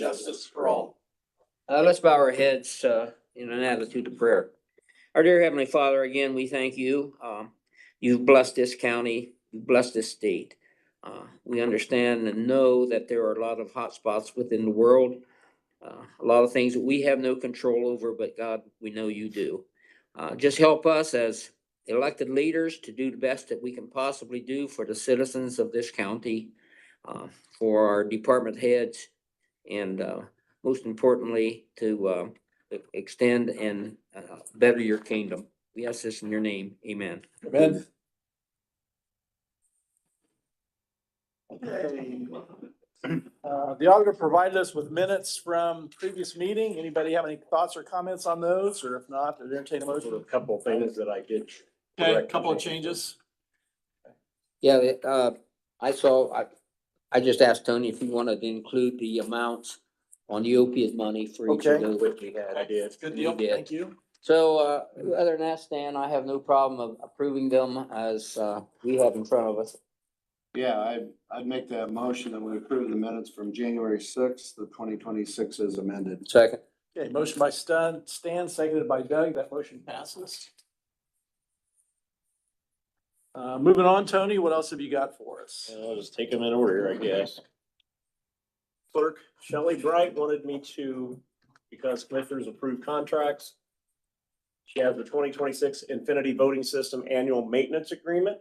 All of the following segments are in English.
justice for all. Let's bow our heads in an attitude of prayer. Our dear Heavenly Father, again, we thank you. You've blessed this county, you've blessed this state. We understand and know that there are a lot of hot spots within the world, a lot of things that we have no control over, but God, we know you do. Just help us as elected leaders to do the best that we can possibly do for the citizens of this county, for our department heads, and most importantly, to extend and better your kingdom. We ask this in your name. Amen. Amen. Okay. The auditor provided us with minutes from previous meeting. Anybody have any thoughts or comments on those? Or if not, I'd entertain a motion. A couple of things that I did. Okay, a couple of changes. Yeah, I just asked Tony if he wanted to include the amounts on the opiate money for each of Okay. those that we had. I did. Good You deal. did. Thank you. So, other than that, Stan, I have no problem of approving them as we have in front of us. Yeah, I'd make that motion that we approve the minutes from January sixth of 2026 as amended. Second. Okay, motion by Stan, seconded by Doug. That motion passes. Moving on, Tony, what else have you got for us? I'll just take them in order, I guess. Clerk Shelley Bright wanted me to, because commissioners approved contracts. She has the 2026 Infinity Voting System Annual Maintenance Agreement.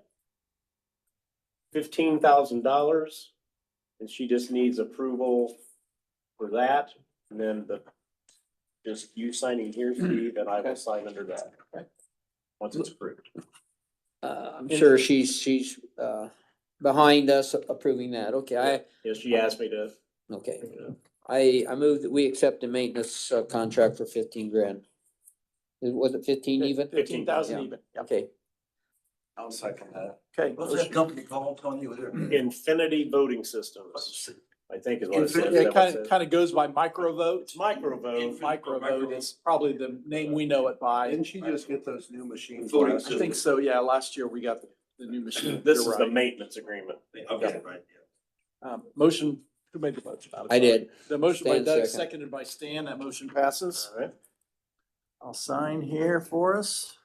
$15,000. And she just needs approval for that. And then just you signing here, Steve, and I will sign under that. Once it's approved. I'm sure she's behind us approving that. Okay, Yes, she asked me to. okay. I move that we accept the maintenance contract for 15 grand. Was it 15 even? 15,000 Yeah. even. Yep. Okay. I'll second that. Okay. What's that company called, Tony? Infinity Voting Systems, I think is what it says. Yeah, Is that it what kind it of, says? kind of goes by microvote. It's microvote. Microvote is probably the name we know it by. Didn't she just get those new machines? Voting last I think so, yeah. Last year we got the new machine. This You're is the right. maintenance agreement. Okay, right. Motion, who made the motion? I did. The motion by Stan Doug, second. seconded by Stan. That motion passes. All right. I'll sign here for us.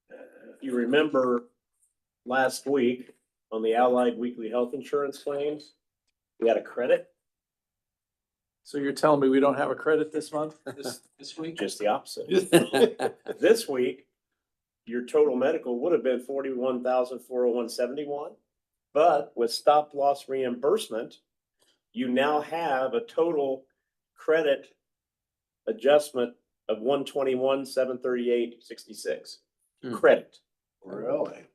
If you remember last week on the Allied Weekly Health Insurance claims, we had a credit, So you're telling me we don't have a credit this month, this week? just the opposite. This week, your total medical would have been 41,401.71, but with stop loss reimbursement, you now have a total credit adjustment of 121,738.66 Hmm. credit. Really?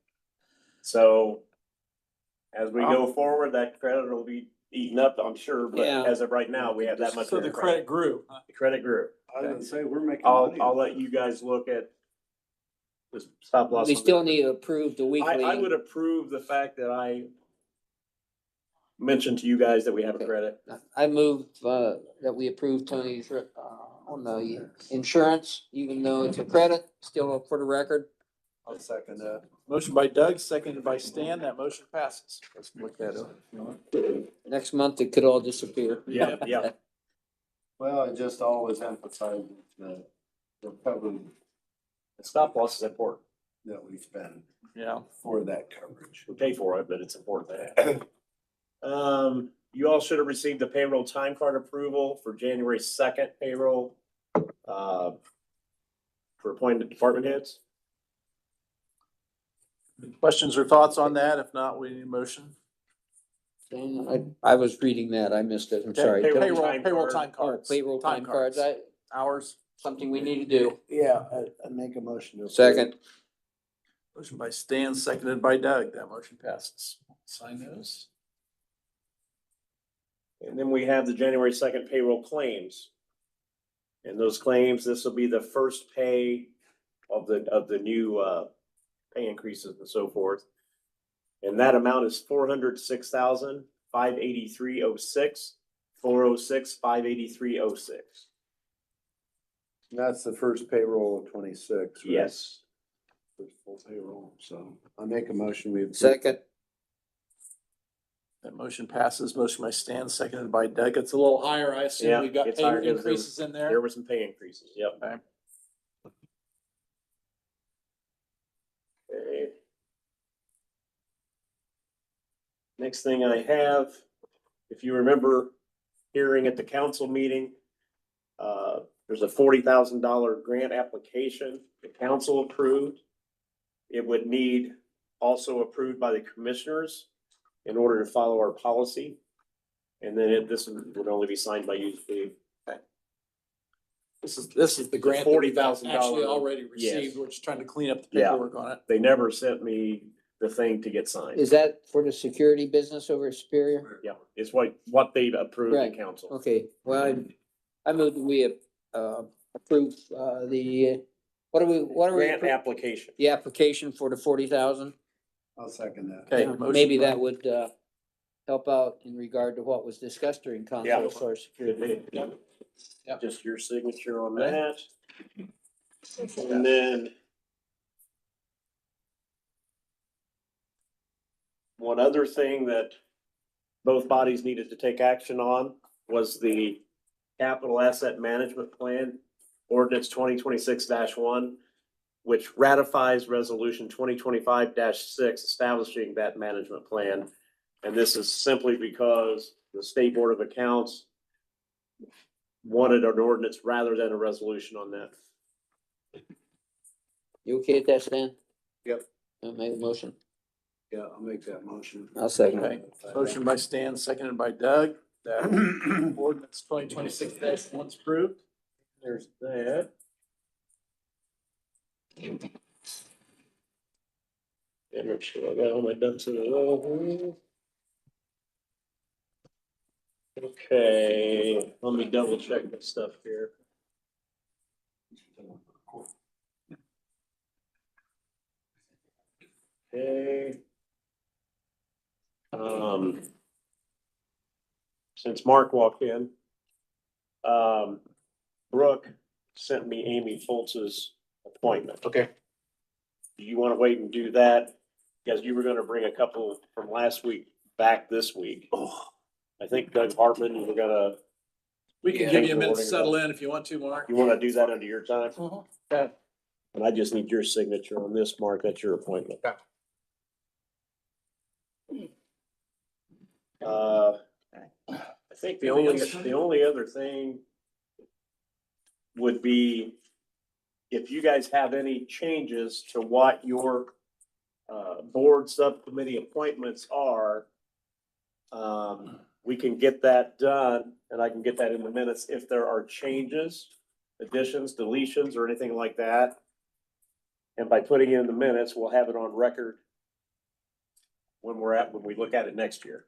So as we go forward, that credit will be eaten up, I'm sure, but Yeah. as of right now, we have that much. So the credit grew. huh? The credit grew. I was gonna say, we're making I'll money. let you guys look at the stop loss. We on still that. need to approve the weekly. I would approve the fact that I mentioned to you guys that we have a Okay. credit. I move that we approve Tony's on the insurance, even though it's a credit, still for the record. I'll second that. Motion by Doug, seconded by Stan. That motion passes. Let's look that up. Next month, it could all disappear. Yeah, yeah. Well, I just always emphasize the recovery The stop loss is important. that we spend Yeah. for that coverage. We pay for it, but it's important to have. You all should have received the payroll time card approval for January 2nd payroll, for appointed department heads. Questions or thoughts on that? If not, we need a motion. I was reading that. I missed it. I'm Okay, sorry. Payroll Payroll time time Oh, cards. payroll time cards, Hours. something we need to do. Yeah, I'd make a motion to. approve. Second. Motion by Stan, seconded by Doug. That motion passes. Sign those. And then we have the January 2nd payroll claims. And those claims, this will be the first pay of the new pay increases and so forth. And that amount is 406,583.06, 406,583.06. That's the first payroll of 26. right? Yes. First full payroll, so I make a motion, we. approve. Second. That motion passes. Motion by Stan, seconded by Doug. It's a little higher. I assume Yeah, we've got it's pay higher 'cause there- increases in There there. were some pay increases, yep. Okay. Okay. Next thing I have, if you remember hearing at the council meeting, there's a $40,000 grant application the council approved. It would need also approved by the commissioners in order to follow our policy. And then this would only be signed by you, Steve. This is the grant that we've $40,000 actually already Yes. received. We're just trying to clean up the Yeah. paperwork on it. They never sent me the thing to get signed. Is that for the security business over at Superior? Yeah, it's what they've approved in Right. council. Okay, well, I moved, we approve, what are we? Grant application. The application for the 40,000? I'll second that. Okay. Maybe motion by- that would, help out in regard to what was discussed during council Yeah. as far as security. Yep. Just your signature on Okay. that. And then one other thing that both bodies needed to take action on was the capital asset management plan, ordinance 2026-1, which ratifies resolution 2025-6 establishing that management plan. And this is simply because the State Board of Accounts wanted an ordinance rather than a resolution on that. You okay with that, Stan? Yep. I'll make a motion. Yeah, I'll make that motion. I'll second Okay, it. motion by Stan, seconded by Doug, that ordinance 2026-1's approved. There's that. And make sure I got all my ducks in a row. Okay, let me double check this stuff here. Okay. Since Mark walked in, Brooke sent me Amy Foltz's appointment. Okay. Do you want to wait and do that? Because you were gonna bring a couple from last week back this week. I think Doug Hartman, you were gonna, We can Yeah. give you a minute to settle in if you want to, Mark. you wanna do that under your time? Okay. And I just need your signature on this, Mark. That's your appointment. I think the only other thing would be if you guys have any changes to what your board subcommittee appointments are, we can get that done and I can get that in the minutes. If there are changes, additions, deletions, or anything like that. And by putting it in the minutes, we'll have it on record when we look at it next year.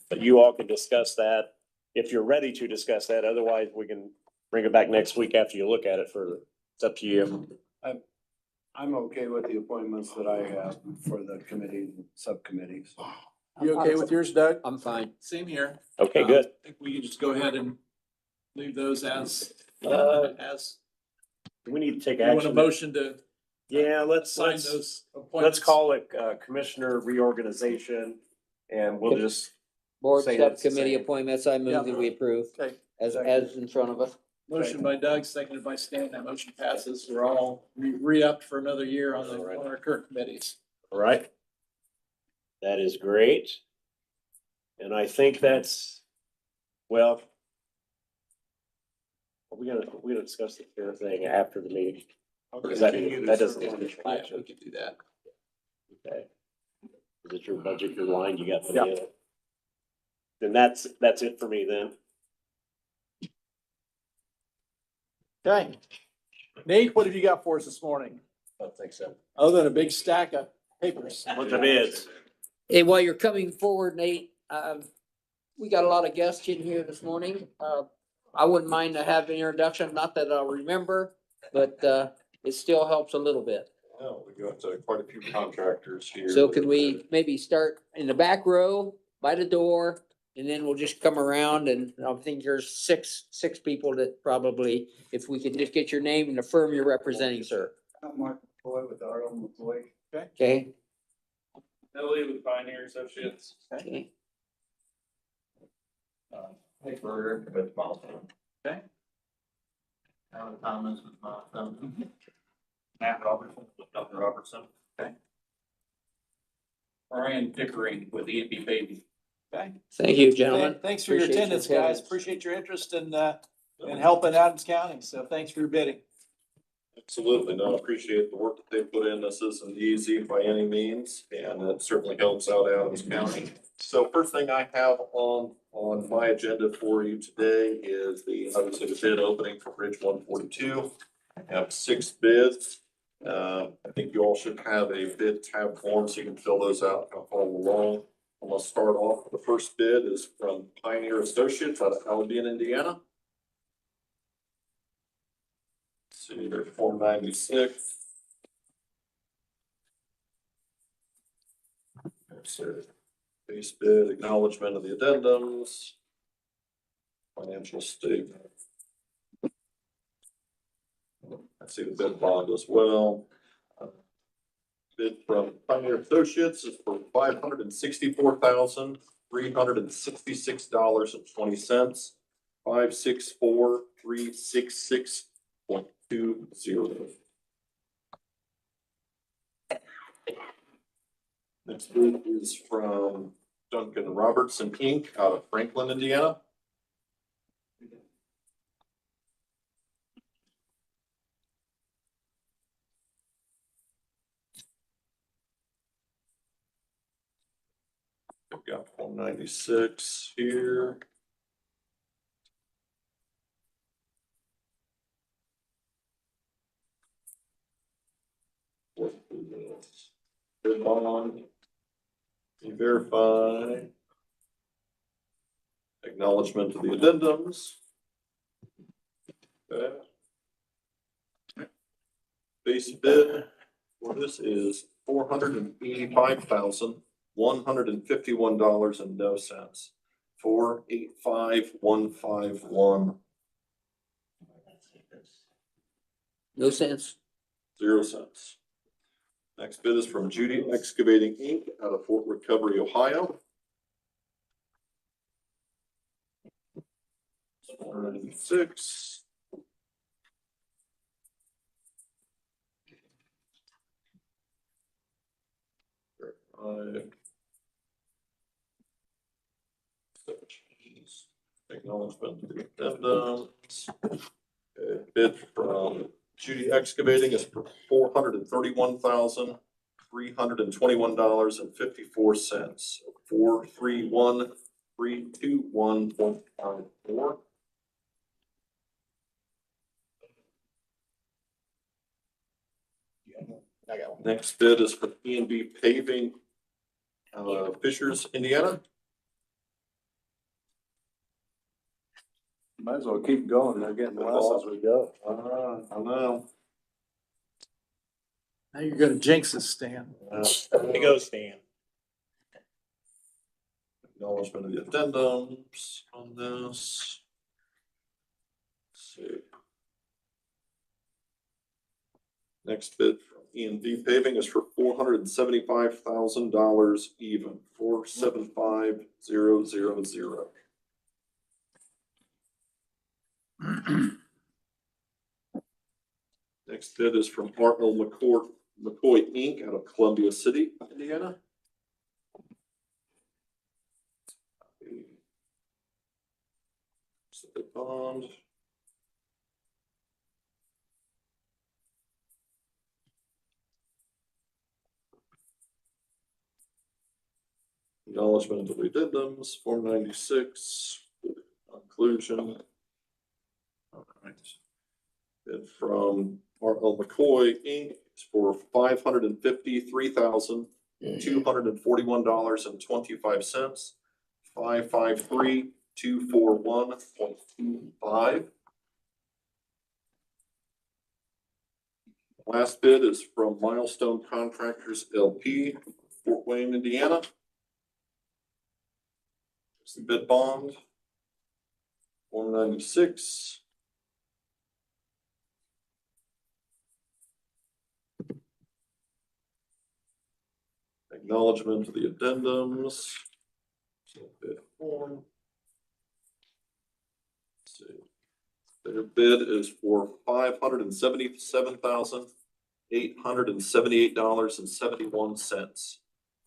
But you all can discuss that if you're ready to discuss that. Otherwise, we can bring it back next week after you look at it further. It's up to you. I'm okay with the appointments that I have for the committees and subcommittees. You okay with yours, Doug? I'm fine. Same here. Okay, good. I think we can just go ahead and leave those as We need to take you want a action. motion to Yeah, sign those let's appointments. call it commissioner reorganization and we'll just, Board Say that's the subcommittee same. appointments, I move that we approve Okay, as in front of us. motion by Doug, seconded by Stan. That motion passes. We're all re-upped for another year on on our current committees. all right. That is great. And I think that's, well, we gotta discuss the fair thing after the meeting. Because that doesn't. Yeah, we can do that. Okay. Is it your budget, your line you got? Yeah. Then that's it for me then. Okay. Nate, what have you got for us this morning? I don't think so. Other than a big stack of papers. Bunch of bids. Hey, while you're coming forward, Nate, we got a lot of guests in here this morning. I wouldn't mind to have an introduction, not that I'll remember, but, it still helps a little bit. No, we got quite a few contractors here. So could we maybe start in the back row by the door? And then we'll just come around and I think there's six people that probably, if we could just get your name and the firm you're representing, sir. I'm Mark McCoy with R.L. McCoy. Okay? Ellie with Pioneer Associates. Okay. Hey, Burger, with Milestone. Okay. Alan Thomas with Milestone. Matt Robertson with Dr. Robertson. Okay. Brian Pickering with EMP Baby. Okay. Thank you, gentlemen. Thanks for your Appreciate attendance, guys. Appreciate your interest in helping Adams County. So thanks for your bidding. Absolutely, no, I appreciate the work that they put in. This isn't easy by any means, and it certainly helps out Adams County. So first thing I have on my agenda for you today is obviously the bid opening for Bridge 142. I have 6 bids. I think you all should have a bid tab form so you can fill those out and follow along. I'm gonna start off. The first bid is from Pioneer Associates out of Albion, Indiana. See, they're 496. So, base bid, acknowledgement of the addendums. Financial statement. I see the bid bond as well. Bid from Pioneer Associates is for $564,366.20. 564,366.20. Next bid is from Duncan Robertson Inc. out of Franklin, Indiana. We've got 196 here. What is this? Bid bond. You verify. Acknowledgement of the addendums. Okay. Base bid for this is $485,151.00. 485,151. No sense. 0 cents. Next bid is from Judy Excavating Inc. out of Fort Recovery, Ohio. 496. Acknowledgement of the addendums. Bid from Judy Excavating is for $431,321.54. 431,321.54. I got one. Next bid is for E&B Paving, Fishers, Indiana. Might as well keep going. They're getting less as we go. I know. Now you're gonna jinx us, Stan. There you go, Stan. Acknowledgement of the addendums on this. Let's see. Next bid from E&B Paving is for $475,000 even, 475,000. Next bid is from Hartnell McCoy Inc. out of Columbia City, Indiana. The bond. Acknowledgement of the addendums, 496, conclusion. All right. Bid from R.L. McCoy Inc. is for $553,241.25. 553,241.25. Last bid is from Milestone Contractors LP, Fort Wayne, Indiana. It's the bid bond. 196. Acknowledgement of the addendums. So bid form. Let's see. Their bid is for $577,878.71.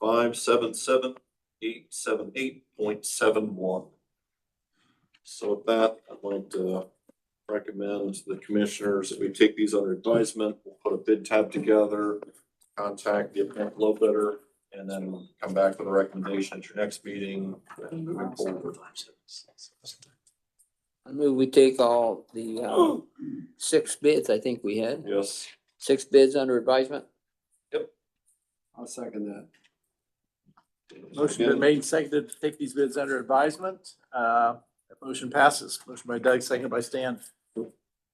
577,878.71. So with that, I'd like to recommend to the commissioners that we take these under advisement. We'll put a bid tab together, contact the low bidder, and then come back with a recommendation at your next meeting and moving forward. I move we take all the, 6 bids, I think we had, Yes. 6 bids under advisement. I'll second that. Motion been made and seconded to take these bids under advisement. That motion passes. Motion by Doug, seconded by Stan.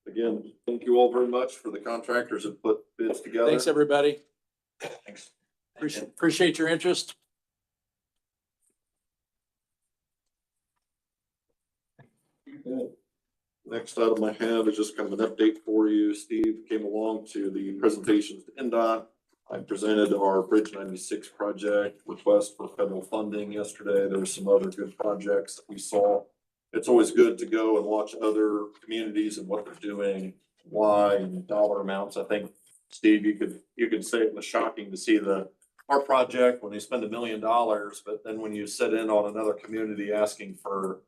Again, thank you all very much for the contractors that put bids together. Thanks, everybody. Thanks. Appreciate your interest. Next item I have is just kind of an update for you. Steve came along to the presentations to NDOT. I presented our Bridge 96 project request for federal funding yesterday. There were some other good projects that we saw. It's always good to go and watch other communities and what they're doing, why, and dollar amounts. I think, Steve, you could say it was shocking to see our project when they spend $1 million, but then when you sit in on another community asking for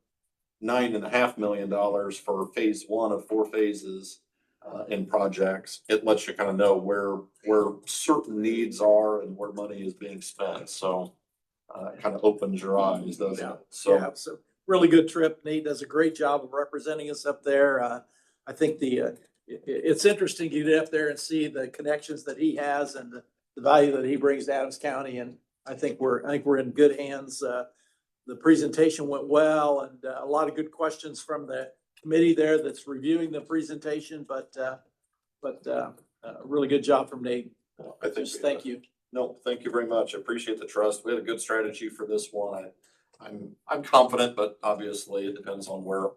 $9.5 million for phase 1 of 4 phases in projects, it lets you kind of know where certain needs are and where money is being spent. So it kind of opens your eyes, doesn't it? Yeah, so really good trip. Nate does a great job of representing us up there. I think it's interesting to get up there and see the connections that he has and the value that he brings to Adams County. And I think we're in good hands. The presentation went well and a lot of good questions from the committee there that's reviewing the presentation, but really good job from Nate. I think Thank you. No, thank you very much. I appreciate the trust. We had a good strategy for this one. I'm confident, but obviously it depends on where,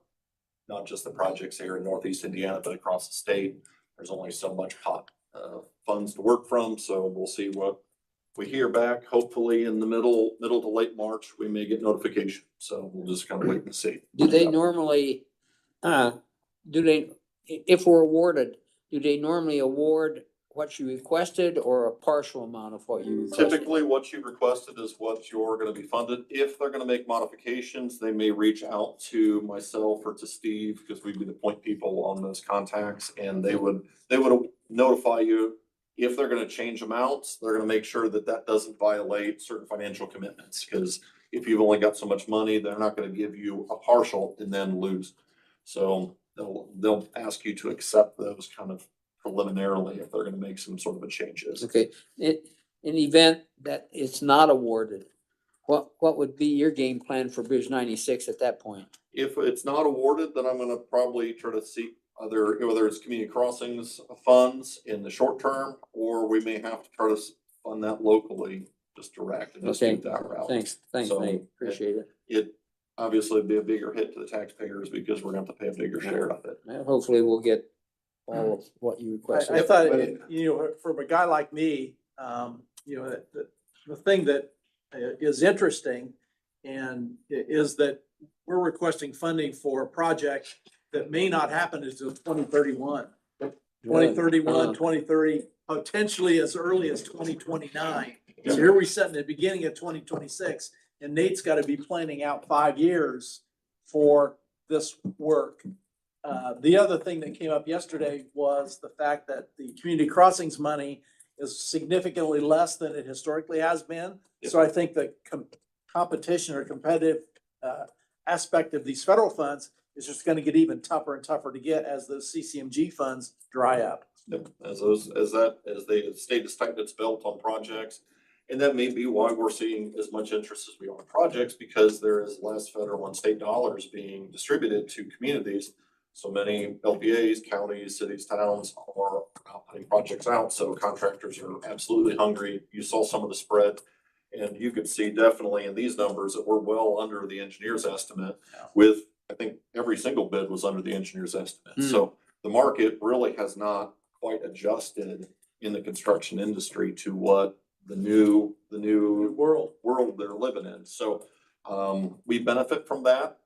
not just the projects here in Northeast Indiana, but across the state. There's only so much pot funds to work from, so we'll see what we hear back. Hopefully in the middle to late March, we may get notification. So we'll just kind of wait and see. Do they normally, if we're awarded, do they normally award what you requested or a partial amount of what you requested? Typically, what you requested is what you're gonna be funded. If they're gonna make modifications, they may reach out to myself or to Steve, because we'd be the point people on those contacts, and they would notify you. If they're gonna change amounts, they're gonna make sure that that doesn't violate certain financial commitments, because if you've only got so much money, they're not gonna give you a partial and then lose. So they'll ask you to accept those kind of preliminarily if they're gonna make some sort of a changes. Okay, in the event that it's not awarded, what would be your game plan for Bridge 96 at that point? If it's not awarded, then I'm gonna probably try to seek whether it's community crossings funds in the short term, or we may have to try to fund that locally, just direct and just Okay. do that route. Thanks, So, Nate, appreciate it. It obviously would be a bigger hit to the taxpayers because we're gonna have to pay a bigger share of it. Well, hopefully we'll get all of what you I requested. thought, from a guy like me, the thing that is interesting and is that we're requesting funding for a project that may not happen until 2031. 2031, 2030, potentially as early as 2029. So here we sit in the beginning of 2026, and Nate's got to be planning out 5 years for this work. The other thing that came up yesterday was the fact that the community crossings money is significantly less than it historically has been. So I think the competition or competitive aspect of these federal funds is just gonna get even tougher and tougher to get as those CCMG funds dry up. Yep, as the state has tightened its belt on projects. And that may be why we're seeing as much interest as we are in projects, because there is less federal and state dollars being distributed to communities. So many LPAs, counties, cities, towns are putting projects out, so contractors are absolutely hungry. You saw some of the spread. And you could see definitely in these numbers that we're well under the engineer's estimate with, I think every single bid was under the engineer's estimate. So the market really has not quite adjusted in the construction industry to what the new World. world they're living in. So, we benefit from that,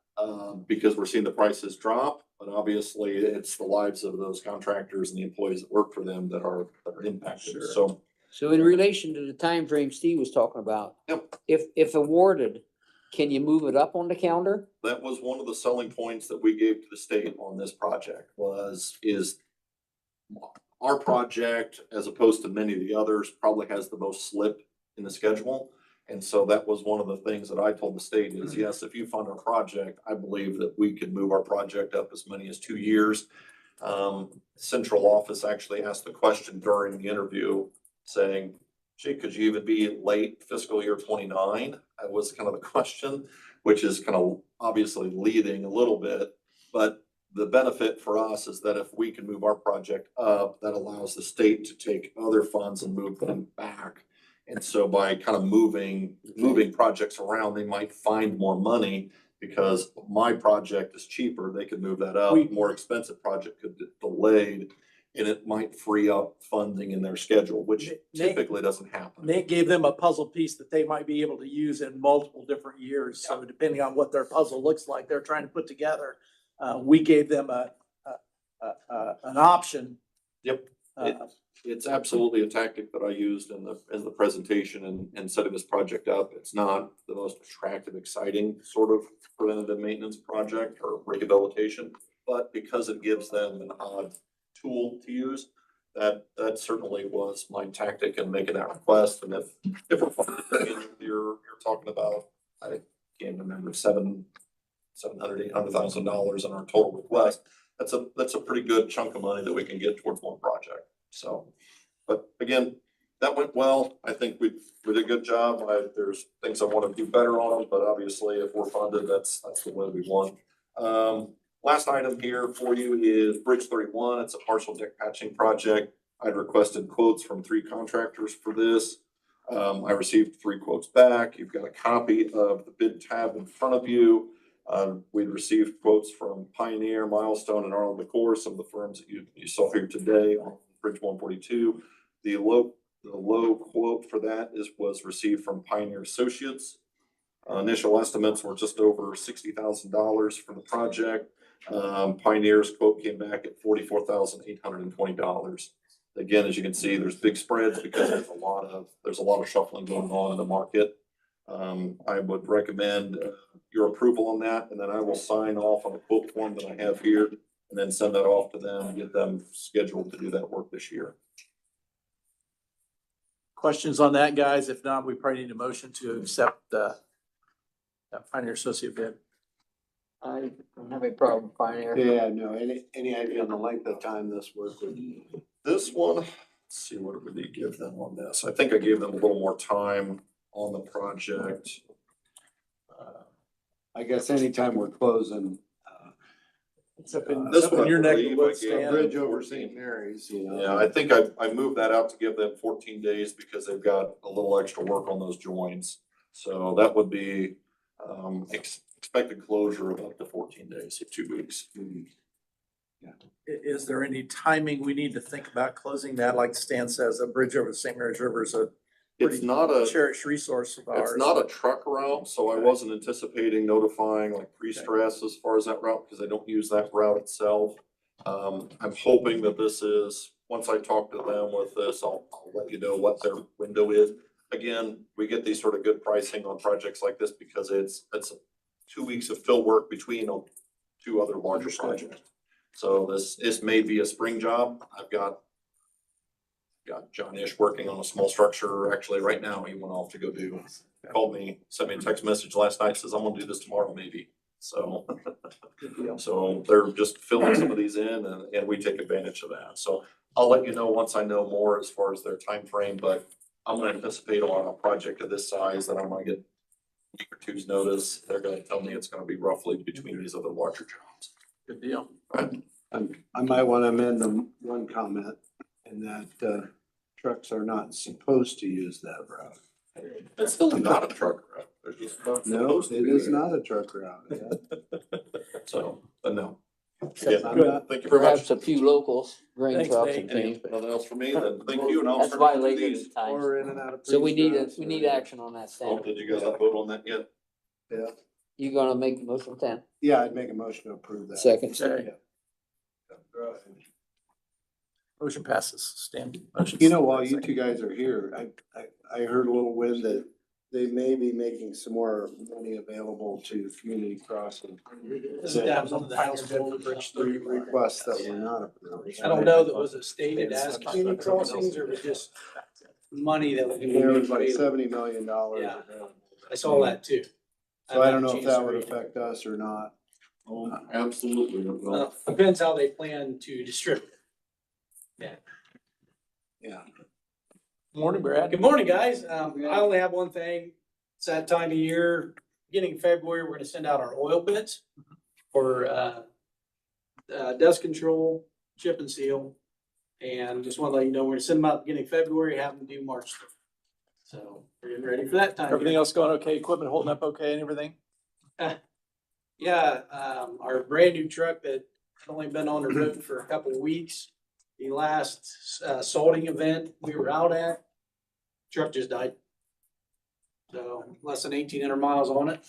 because we're seeing the prices drop. But obviously, it's the lives of those contractors and the employees that work for them that are impacted. Sure. So, So in relation to the time frame Steve was talking about, yep, if awarded, can you move it up on the calendar? that was one of the selling points that we gave to the state on this project is our project, as opposed to many of the others, probably has the most slip in the schedule. And so that was one of the things that I told the state is, yes, if you fund our project, I believe that we could move our project up as many as 2 years. Central office actually asked the question during the interview saying, gee, could you even be late fiscal year 29? That was kind of the question, which is kind of obviously leading a little bit. But the benefit for us is that if we can move our project up, that allows the state to take other funds and move them back. And so by kind of moving projects around, they might find more money because my project is cheaper. They could move that up. We- More expensive project could get delayed and it might free up funding in their schedule, which Nate- typically doesn't happen. Nate gave them a puzzle piece that they might be able to use in multiple different years. So depending on what their puzzle looks like, they're trying to put together. We gave them an option. Yep. Uh, It's absolutely a tactic that I used in the presentation and setting this project up. It's not the most attractive, exciting sort of preventative maintenance project or rehabilitation. But because it gives them an odd tool to use, that certainly was my tactic in making that request. And if you're talking about, I can't remember, $800,000 on our total request. That's a pretty good chunk of money that we can get towards one project. So, but again, that went well. I think we did a good job. There's things I want to do better on, but obviously if we're funded, that's the way we want. Last item here for you is Bridge 31. It's a partial deck patching project. I'd requested quotes from 3 contractors for this. I received 3 quotes back. You've got a copy of the bid tab in front of you. We received quotes from Pioneer, Milestone, and Arnold McCoy, some of the firms that you saw here today on Bridge 142. The low quote for that was received from Pioneer Associates. Initial estimates were just over $60,000 for the project. Pioneer's quote came back at $44,820. Again, as you can see, there's big spreads because there's a lot of shuffling going on in the market. I would recommend your approval on that, and then I will sign off on the quote form that I have here and then send that off to them and get them scheduled to do that work this year. Questions on that, guys? If not, we probably need a motion to accept that Pioneer Associate bid. I don't have a problem, Pioneer. Yeah, no, any idea on the length of time this work would? This one, let's see, what did we give them on this? I think I gave them a little more time on the project. I guess anytime we're closing, Except in This one, I your neck of the believe I woods, gave Stan. bridge over St. Mary's, you know. Yeah, I think I moved that out to give them 14 days because they've got a little extra work on those joints. So that would be expected closure of up to 14 days, 2 weeks. Is there any timing we need to think about closing that? Like Stan says, a bridge over the St. Mary's River is a It's not a, cherished resource of ours. it's not a truck route, so I Okay. wasn't anticipating notifying like pre-stress as far as that route, because I don't use that route itself. I'm hoping that this is, once I talk to them with this, I'll let you know what their window is. Again, we get these sort of good pricing on projects like this because it's 2 weeks of fill work between 2 other larger Understood. projects. So this may be a spring job. I've got John Ish working on a small structure. Actually, right now, he went off to go do, called me, sent me a text message last night, says, I'm gonna do this tomorrow, maybe. So, Good deal. so they're just filling some of these in and we take advantage of that. So I'll let you know once I know more as far as their time frame. But I'm gonna anticipate on a project of this size that I'm gonna get a week or 2's notice. They're gonna tell me it's gonna be roughly between these other larger jobs. Good deal. I might want to amend the one comment in that trucks are not supposed to use that route. It's still not a truck route. They're just not No, supposed to it be is there. not a truck route. Yeah. So, but no. Yeah, I'm not- thank you very much. Perhaps a few locals, grain Thanks, trucks Nate. and things, but Nothing else for me, then thank you, and I'll that's turn over violated these. at times. Or in and out of. So we need, freeze we dryers need or- action on that Oh, stand. did you guys not vote on that yet? Yeah, You gonna make the motion, Stan? yeah, I'd make a motion to approve that. Second. Okay. Motion passes. Stan. motion- You know, while you two guys are here, I heard a little wind that they may be making some more money available to community crossing. This is down on the House Boulder Bridge 3 Requests that were not approved. I don't know that was it stated as community crossings or was just money that was. There was like $70 million. Yeah. available. I saw that too. So I don't know if that Chance to would read it. affect us or not. Oh, absolutely. it will. Well, depends how they plan to distribute. Yeah. Morning, Brad. Good morning, guys. I only have one thing. It's that time of year, beginning of February, we're gonna send out our oil bids for, dust control, chip and seal. And just wanna let you know, we're gonna send them out beginning of February, have them due March 3rd. So we're getting ready for that time. Everything else going okay? Equipment holding up okay and everything? Yeah, our brand new truck that had only been on the road for a couple of weeks. The last salting event we were out at, truck just died. So less than 1,800 miles on it.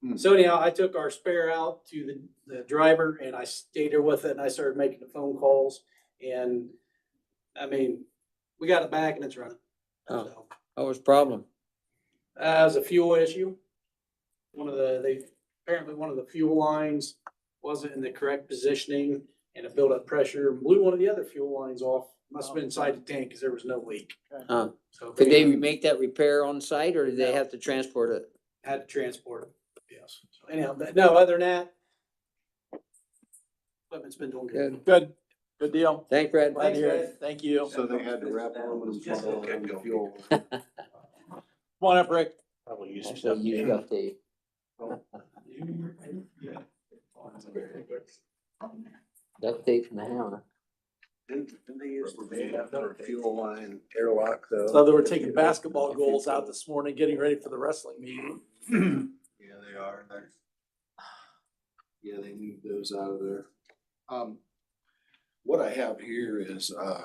Hmm. So anyhow, I took our spare out to the driver and I stayed there with it and I started making the phone calls. And I mean, we got it back and it's running. Oh. So, What was the problem? it was a fuel issue. Apparently one of the fuel lines wasn't in the correct positioning and it built up pressure and blew one of the other fuel lines off. Must have been inside the tank because there was no leak. Oh. So Could they make that repair on site or did they have to transport it? had to transport it. Yes. So anyhow, but no, other than that, equipment's been doing good. Good, good deal. Thanks, Brad. Glad to hear Thanks, it. Thank you. So they had to wrap aluminum foil around the fuel. Come on up, Rick. Probably use some Actually, stuff. you got the, duct tape from the hammer. Didn't they use the fuel line airlock though? So they were taking basketball goals out this morning, getting ready for the wrestling meeting. Yeah, they are. Yeah, they moved those out of there. What I have here is, I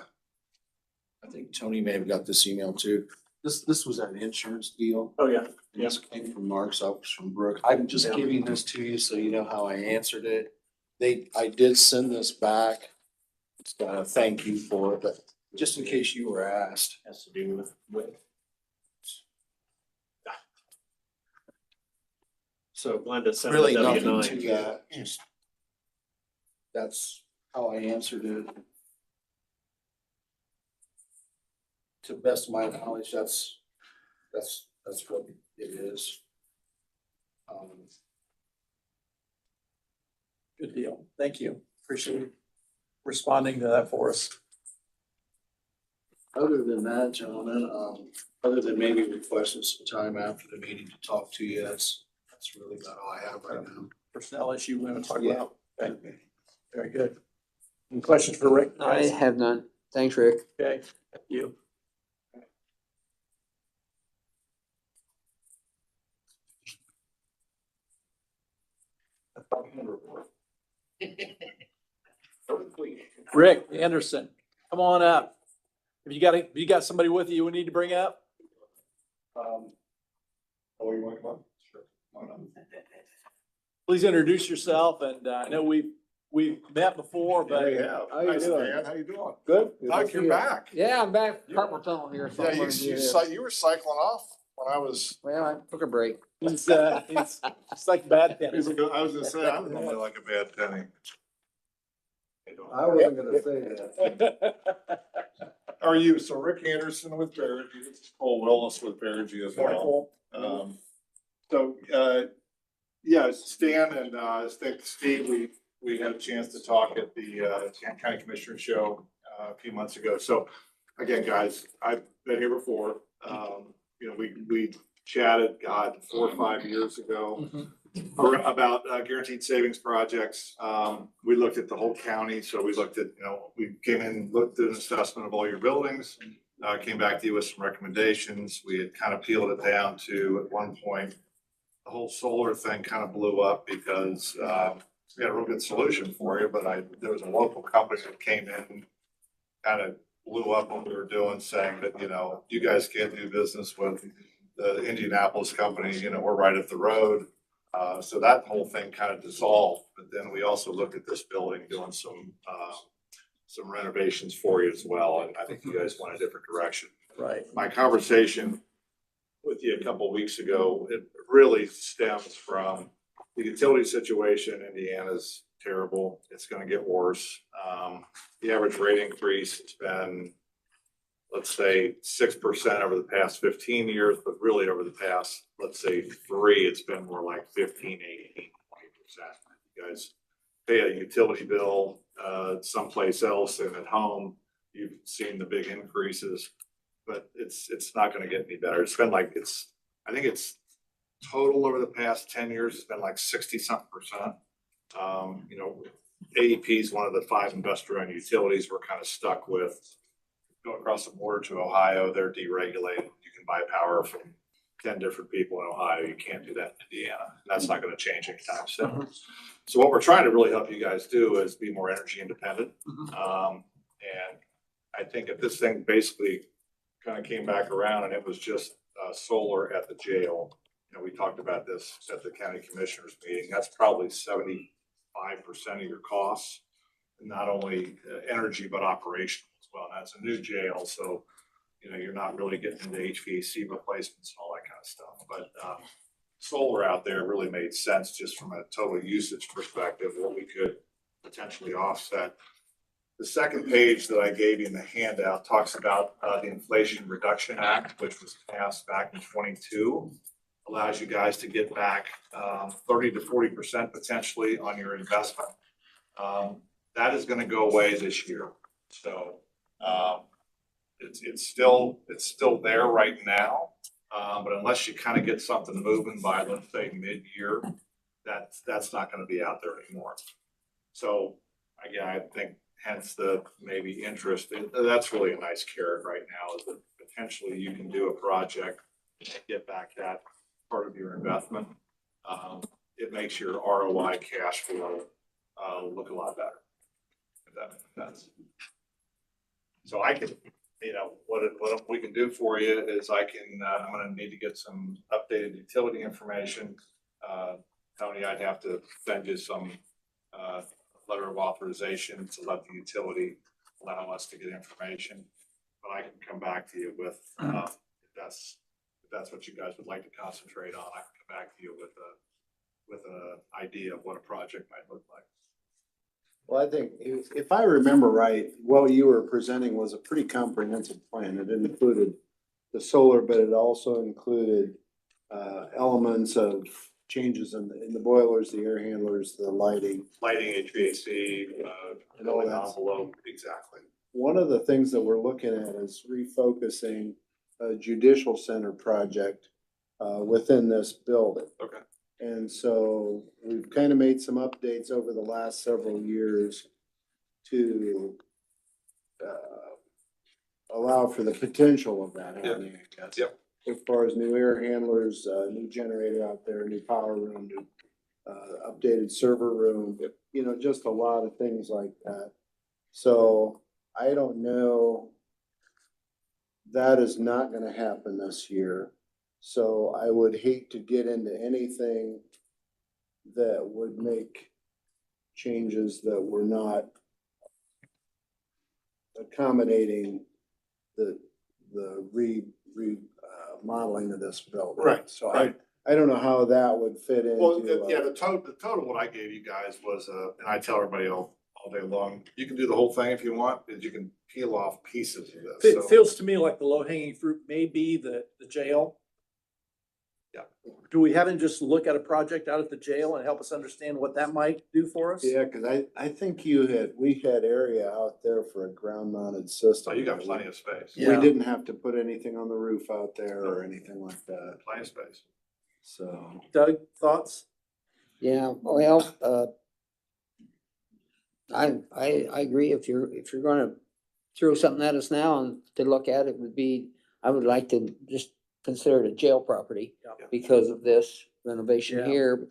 think Tony may have got this email too. This was an insurance deal. Oh, yeah. This came from Mark's office from Brooke. I'm just giving this to you so you know how I answered it. I did send this back. It's got a thank you for it, but just in case you were asked. Has to do with. So Glenda sent really the nothing W-9. to that. Just that's how I answered it. To the best of my knowledge, that's what it is. Good deal. Thank you. Appreciate you responding to that for us. Other than that, gentlemen, other than maybe requesting some time after the meeting to talk to you, that's really about all I have right now. Personnel issue we're gonna talk Yeah. about. Okay. Very good. Any questions for Rick? I have none. Thanks, Rick. Okay, thank you. Rick Anderson, come on up. Have you got somebody with you we need to bring up? Oh, you want to come on? Sure. Come on up. Please introduce yourself and I know we've met before, but How you doing? How you doing? Good. Doug, you're back. Yeah, I'm back. Carpal tunnel here. so Yeah, I'm you, gonna do you, this. you were cycling off when I was. Well, I took a break. he's it's like bad tennis. I was gonna say, I'm really like a bad penny. I wasn't gonna say that. How are you? So Rick Anderson with Barrigy, this is Cole Willis with Barrigy as well. Yeah, Stan and Steve, we had a chance to talk at the County Commissioner Show a few months ago. So again, guys, I've been here before. We chatted, 4 or 5 years ago about guaranteed savings projects. We looked at the whole county. So we looked at, we came in, looked at an assessment of all your buildings, came back to you with some recommendations. We had kind of peeled it down to, at one point, the whole solar thing kind of blew up because we got a real good solution for you, but there was a local company that came in, kind of blew up what we were doing, saying that, you know, you guys can't do business with the Indianapolis company, you know, we're right up the road. So that whole thing kind of dissolved, but then we also looked at this building, doing some renovations for you as well, and I think you guys went a different direction. Right. My conversation with you a couple of weeks ago, it really stems from the utility situation in Indiana's terrible. It's gonna get worse. The average rate increase has been, let's say, 6% over the past 15 years, but really over the past, let's say 3, it's been more like 15, 18, 20%. You guys pay a utility bill, someplace else and at home, you've seen the big increases, but it's not gonna get any better. It's been like, I think it's total over the past 10 years, it's been like 60-something%. You know, AEP is one of the 5 investor-owned utilities we're kind of stuck with. Go across the border to Ohio, they're deregulated. You can buy power from 10 different people in Ohio. You can't do that in Indiana. And that's not gonna change anytime soon. So what we're trying to really help you guys do is be more energy independent. And I think if this thing basically kind of came back around and it was just solar at the jail, you know, we talked about this at the county commissioners meeting, that's probably 75% of your costs. Not only energy, but operational as well. And that's a new jail, so, you know, you're not really getting into HVAC replacements and all that kind of stuff. But solar out there really made sense just from a total usage perspective, what we could potentially offset. The second page that I gave you in the handout talks about the Inflation Reduction Act, which was passed back in 22. Allows you guys to get back 30 to 40% potentially on your investment. That is gonna go away this year. So it's still there right now. But unless you kind of get something moving by, let's say, mid-year, that's not gonna be out there anymore. So again, I think hence the maybe interest. That's really a nice carrot right now, is that potentially you can do a project, get back that part of your investment. It makes your ROI cash flow look a lot better. If that makes sense. So I can, you know, what we can do for you is I'm gonna need to get some updated utility information. Tony, I'd have to send you some letter of authorization to let the utility allow us to get information. But I can come back to you with, if that's what you guys would like to concentrate on, I can come back to you with an idea of what a project might look like. Well, I think if I remember right, what you were presenting was a pretty comprehensive plan. It included the solar, but it also included elements of changes in the boilers, the air handlers, the lighting. Lighting, HVAC, And all that. envelope, exactly. One of the things that we're looking at is refocusing a judicial center project within this building. Okay. And so we've kind of made some updates over the last several years to allow for the potential of that happening, I guess. Yep. As far as new air handlers, new generator out there, new power room, new updated server room, you know, just a lot of things like that. So I don't know. That is not gonna happen this year. So I would hate to get into anything that would make changes that were not accommodating the modeling of this building. Right, So right. I don't know how that would fit into. Well, the total what I gave you guys was, and I tell everybody all day long, you can do the whole thing if you want, is you can peel off pieces of this. It So, feels to me like the low hanging fruit may be the jail. Yeah. Do we have him just look at a project out at the jail and help us understand what that might do for us? Yeah, cause I think we had area out there for a ground mounted system. so you got plenty of space. Yeah. We didn't have to put anything on the roof out there or anything like that, Plenty of space. so. Doug, thoughts? Yeah, well, I agree. If you're gonna throw something at us now and to look at, it would be, I would like to just consider it a jail property Yeah. because of this renovation Yeah. here.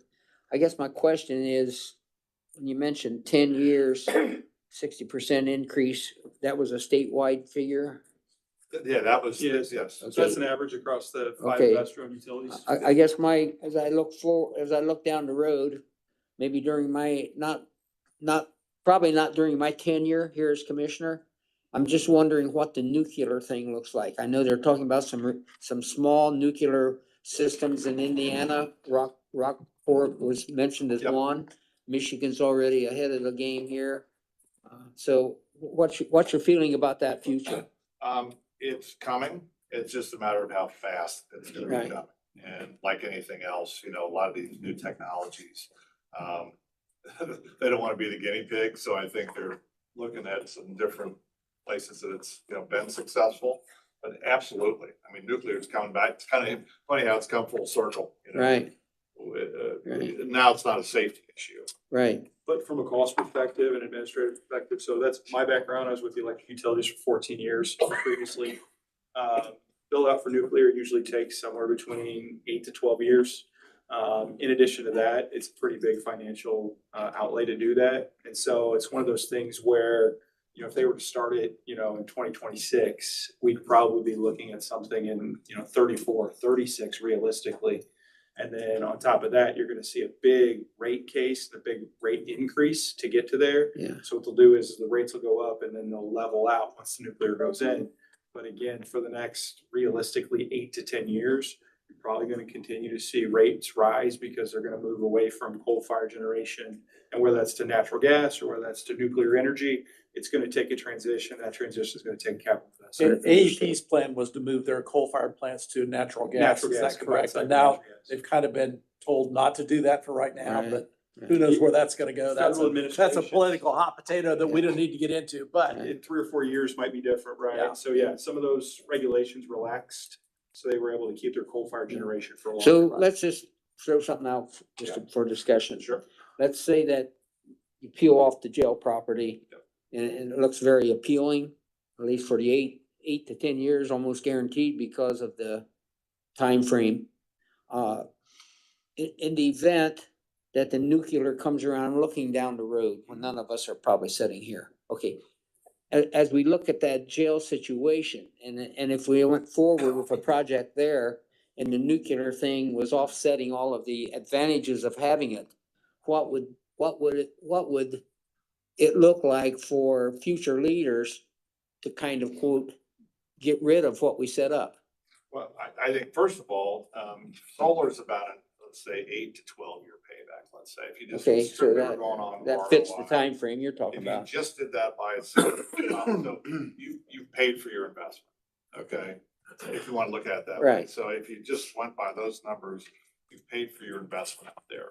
I guess my question is, when you mentioned 10 years, 60% increase, that was a statewide figure? Yeah, that was, Yes. yes. So that's an average across the five Okay. investor-owned utilities. I guess as I look down the road, maybe during my, probably not during my tenure here as commissioner, I'm just wondering what the nuclear thing looks like. I know they're talking about some small nuclear systems in Indiana. Rockport was mentioned as Yep. one. Michigan's already ahead of the game here. So what's your feeling about that future? It's coming. It's just a matter of how fast it's gonna be Right. coming. And like anything else, you know, a lot of these new technologies, they don't wanna be the guinea pig, so I think they're looking at some different places that it's, you know, been successful. But absolutely, I mean, nuclear is coming back. It's kind of funny how it's come full circle, you know? Right, Now it's not a safety issue. right. But from a cost perspective and administrative perspective, so that's my background. I was with the electric utilities for 14 years previously. Build out for nuclear usually takes somewhere between 8 to 12 years. In addition to that, it's a pretty big financial outlay to do that. And so it's one of those things where, you know, if they were to start it, you know, in 2026, we'd probably be looking at something in, you know, 34, 36 realistically. And then on top of that, you're gonna see a big rate case, a big rate increase to get to there. Yeah. So what they'll do is the rates will go up and then they'll level out once the nuclear goes in. But again, for the next realistically 8 to 10 years, you're probably gonna continue to see rates rise because they're gonna move away from coal-fired generation. And whether that's to natural gas or whether that's to nuclear energy, it's gonna take a transition. That transition is gonna take capital investment. AEP's plan was to move their coal-fired plants to natural gas, Natural is gas that combined correct? cycle And now natural gas. they've kind of been told not to do that for right now, Right. but who knows where that's gonna go? That's Federal a administration. political hot potato that we don't need to get into, but In 3 or 4 years might be different, Yeah. right? So yeah, some of those regulations relaxed, so they were able to keep their coal-fired generation for a long. So let's just throw something out just for discussion. Sure. Let's say that you peel off the jail property and it looks very appealing, at least for the 8 to 10 years, almost guaranteed because of the time frame. In the event that the nuclear comes around, I'm looking down the road when none of us are probably sitting here. Okay. As we look at that jail situation and if we went forward with a project there and the nuclear thing was offsetting all of the advantages of having it, what would it look like for future leaders to kind of quote, get rid of what we set up? Well, I think first of all, solar is about let's say 8 to 12 year payback, let's say, if you just. Okay, so strictly that, were going on that fits the ROI. time frame you're talking If you about. just did that by itself, so you've paid for your investment, okay? If you want to look at it that way. Right. So if you just went by those numbers, you've paid for your investment out there.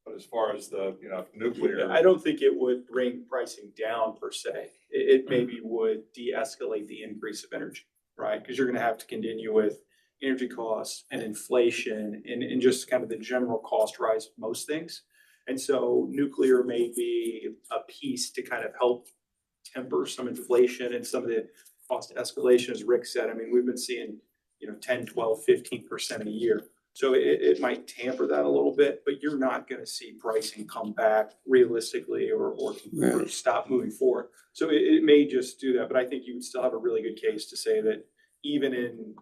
But as far as the, you know, nuclear. I don't think it would bring pricing down per se. It maybe would de-escalate the increase of energy, right? Because you're gonna have to continue with energy costs and inflation and just kind of the general cost rise of most things. And so nuclear may be a piece to kind of help temper some inflation and some of the cost escalation, as Rick said. I mean, we've been seeing, you know, 10, 12, 15% a year. So it might tamper that a little bit, but you're not gonna see pricing come back realistically or Right. stop moving forward. So it may just do that, but I think you would still have a really good case to say that even in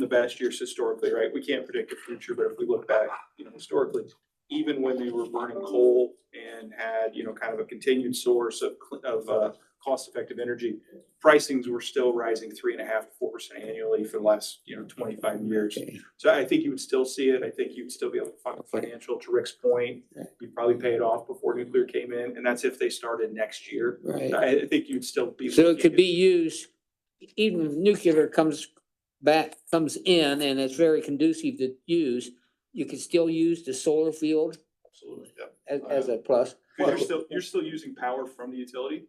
the best years historically, right? We can't predict the future, but if we look back, you know, historically, even when they were burning coal and had, you know, kind of a continued source of cost-effective energy, pricings were still rising 3.5% to 4% annually for the last, you know, 25 years. Okay. So I think you would still see it. I think you'd still be able to find the financial, to Rick's point. You'd probably pay it off before nuclear came in, and that's if they started next year. Right. I think you'd still be. So it could be used, even if nuclear comes in and it's very conducive to use, you could still use the solar field Absolutely. as a plus. Because you're still using power from the utility,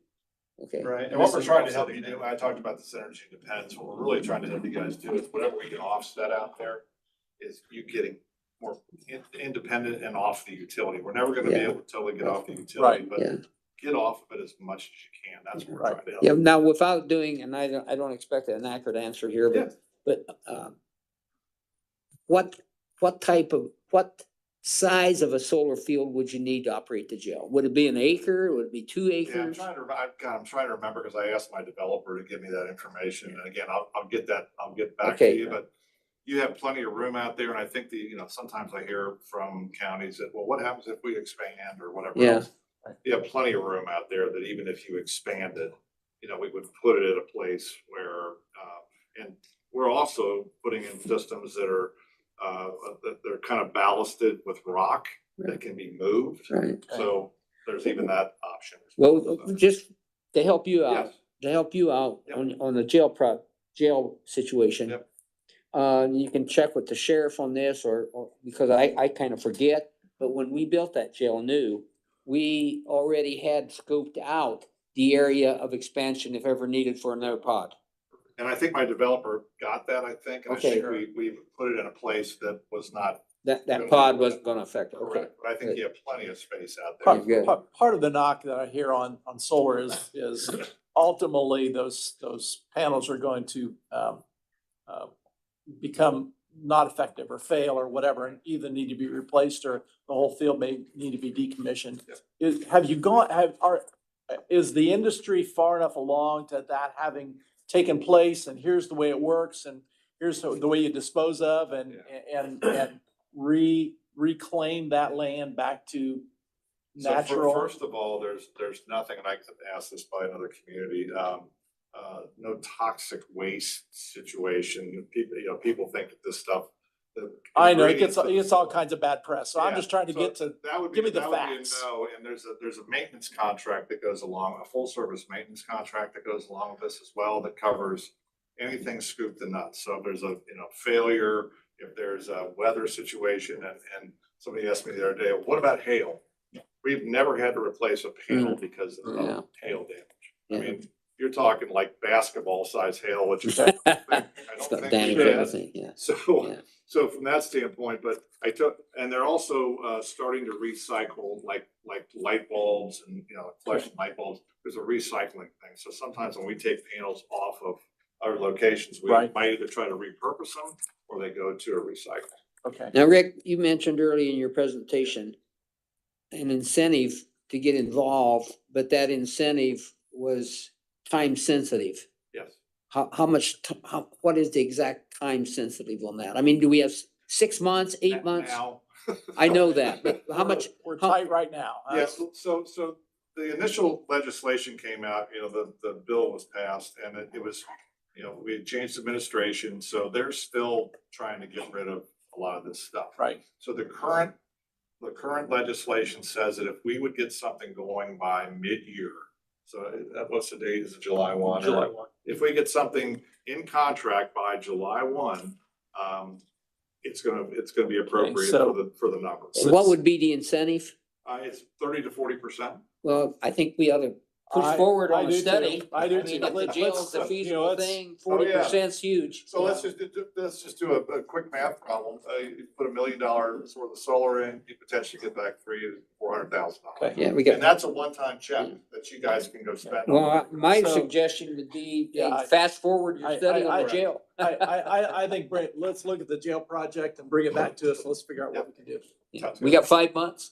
Okay. right? And what this we're is trying to help you offsetting do, I talked about this energy depends, what we're really trying to help you guys do is whatever we can offset out there is you getting more independent and off the utility. We're never gonna be Yeah. able to totally get off the utility, Right. but Yeah. get off of it as much as you can. That's what we're Right. trying to help. Yeah, now without doing, and I don't expect an accurate answer here, Yeah. but what size of a solar field would you need to operate the jail? Would it be an acre? Would it be 2 Yeah, acres? I'm trying to remember, because I asked my developer to give me that information, and again, I'll get back Okay. to you, but you have plenty of room out there, and I think sometimes I hear from counties that, well, what happens if we expand or whatever Yeah. else? You have plenty of room out there that even if you expanded, we would put it at a place where, and we're also putting in systems that are, that they're kind of ballasted with rock that can be moved. Right. So there's even that option. Well, just to help you out, Yes. Yep. on the jail situation. Yep. You can check with the sheriff on this or because I kind of forget, but when we built that jail new, we already had scoped out the area of expansion if ever needed for another pod. And I think my developer got that, I think. I Okay. think we put it in a place that was not That pod wasn't gonna affect it, okay. correct, but I think you have plenty of space out there. Part- good. Part of the knock that I hear on solar is ultimately those panels are going to become not effective or fail or whatever, and either need to be replaced or the whole field may need to be decommissioned. Is the industry far enough along to that having taken place, and here's the way it works, and here's the way you dispose of and reclaim that land back to natural? First of all, there's nothing, and I could ask this by another community, no toxic waste situation. People think that this stuff. I know, it gets all kinds of bad press, so I'm Yeah, just trying to so get to, that would give me the that would be a facts. No, and there's a maintenance contract that goes along, a full service maintenance contract that goes along with this as well, that covers anything scoop the nuts. So if there's a, failure, if there's a weather situation, and somebody asked me the other day, what about hail? We've never had to replace a panel because of Yeah. hail damage. Yeah. I mean, you're talking like basketball size hail, which is, I It's don't got think damage we had. everything, yeah. So, Yeah. so from that standpoint, but and they're also starting to recycle like light bulbs and, flashing light bulbs. There's a recycling thing. So sometimes when we take panels off of our locations, we Right. might either try to repurpose them or they go to a recycle. Okay. Now, Rick, you mentioned early in your presentation an incentive to get involved, but that incentive was time sensitive. Yes. How much, what is the exact time sensitive on that? I mean, do we have 6 months, 8 months? Now. I know that, but how much? We're how- tight right now. Yes, so the initial legislation came out, the bill was passed and it was, we had changed administration, so they're still trying to get rid of a lot of this stuff. Right. So the current legislation says that if we would get something going by mid-year, so what's the date? Is it July 1? July 1. If we get something in contract by July 1, it's gonna be appropriate so- for the numbers. So what would be the incentive? It's 30 to 40%. Well, I think we ought to push I- forward I on a do too. study. I do mean, too. if the Let's- jail's a let's, feasible let's- thing, Oh, yeah. 40%'s huge. So let's just do a quick math problem. You put $1 million worth of solar in, you potentially get back $400,000. Yeah, we And got, that's a one-time check that you guys can go spend. on. well, my So- suggestion would be, Yeah, I- fast forward your study on the I- jail. I think, Brent, let's look at the jail project and bring it back to us. Let's figure out what we can do. Yeah, we got 5 months.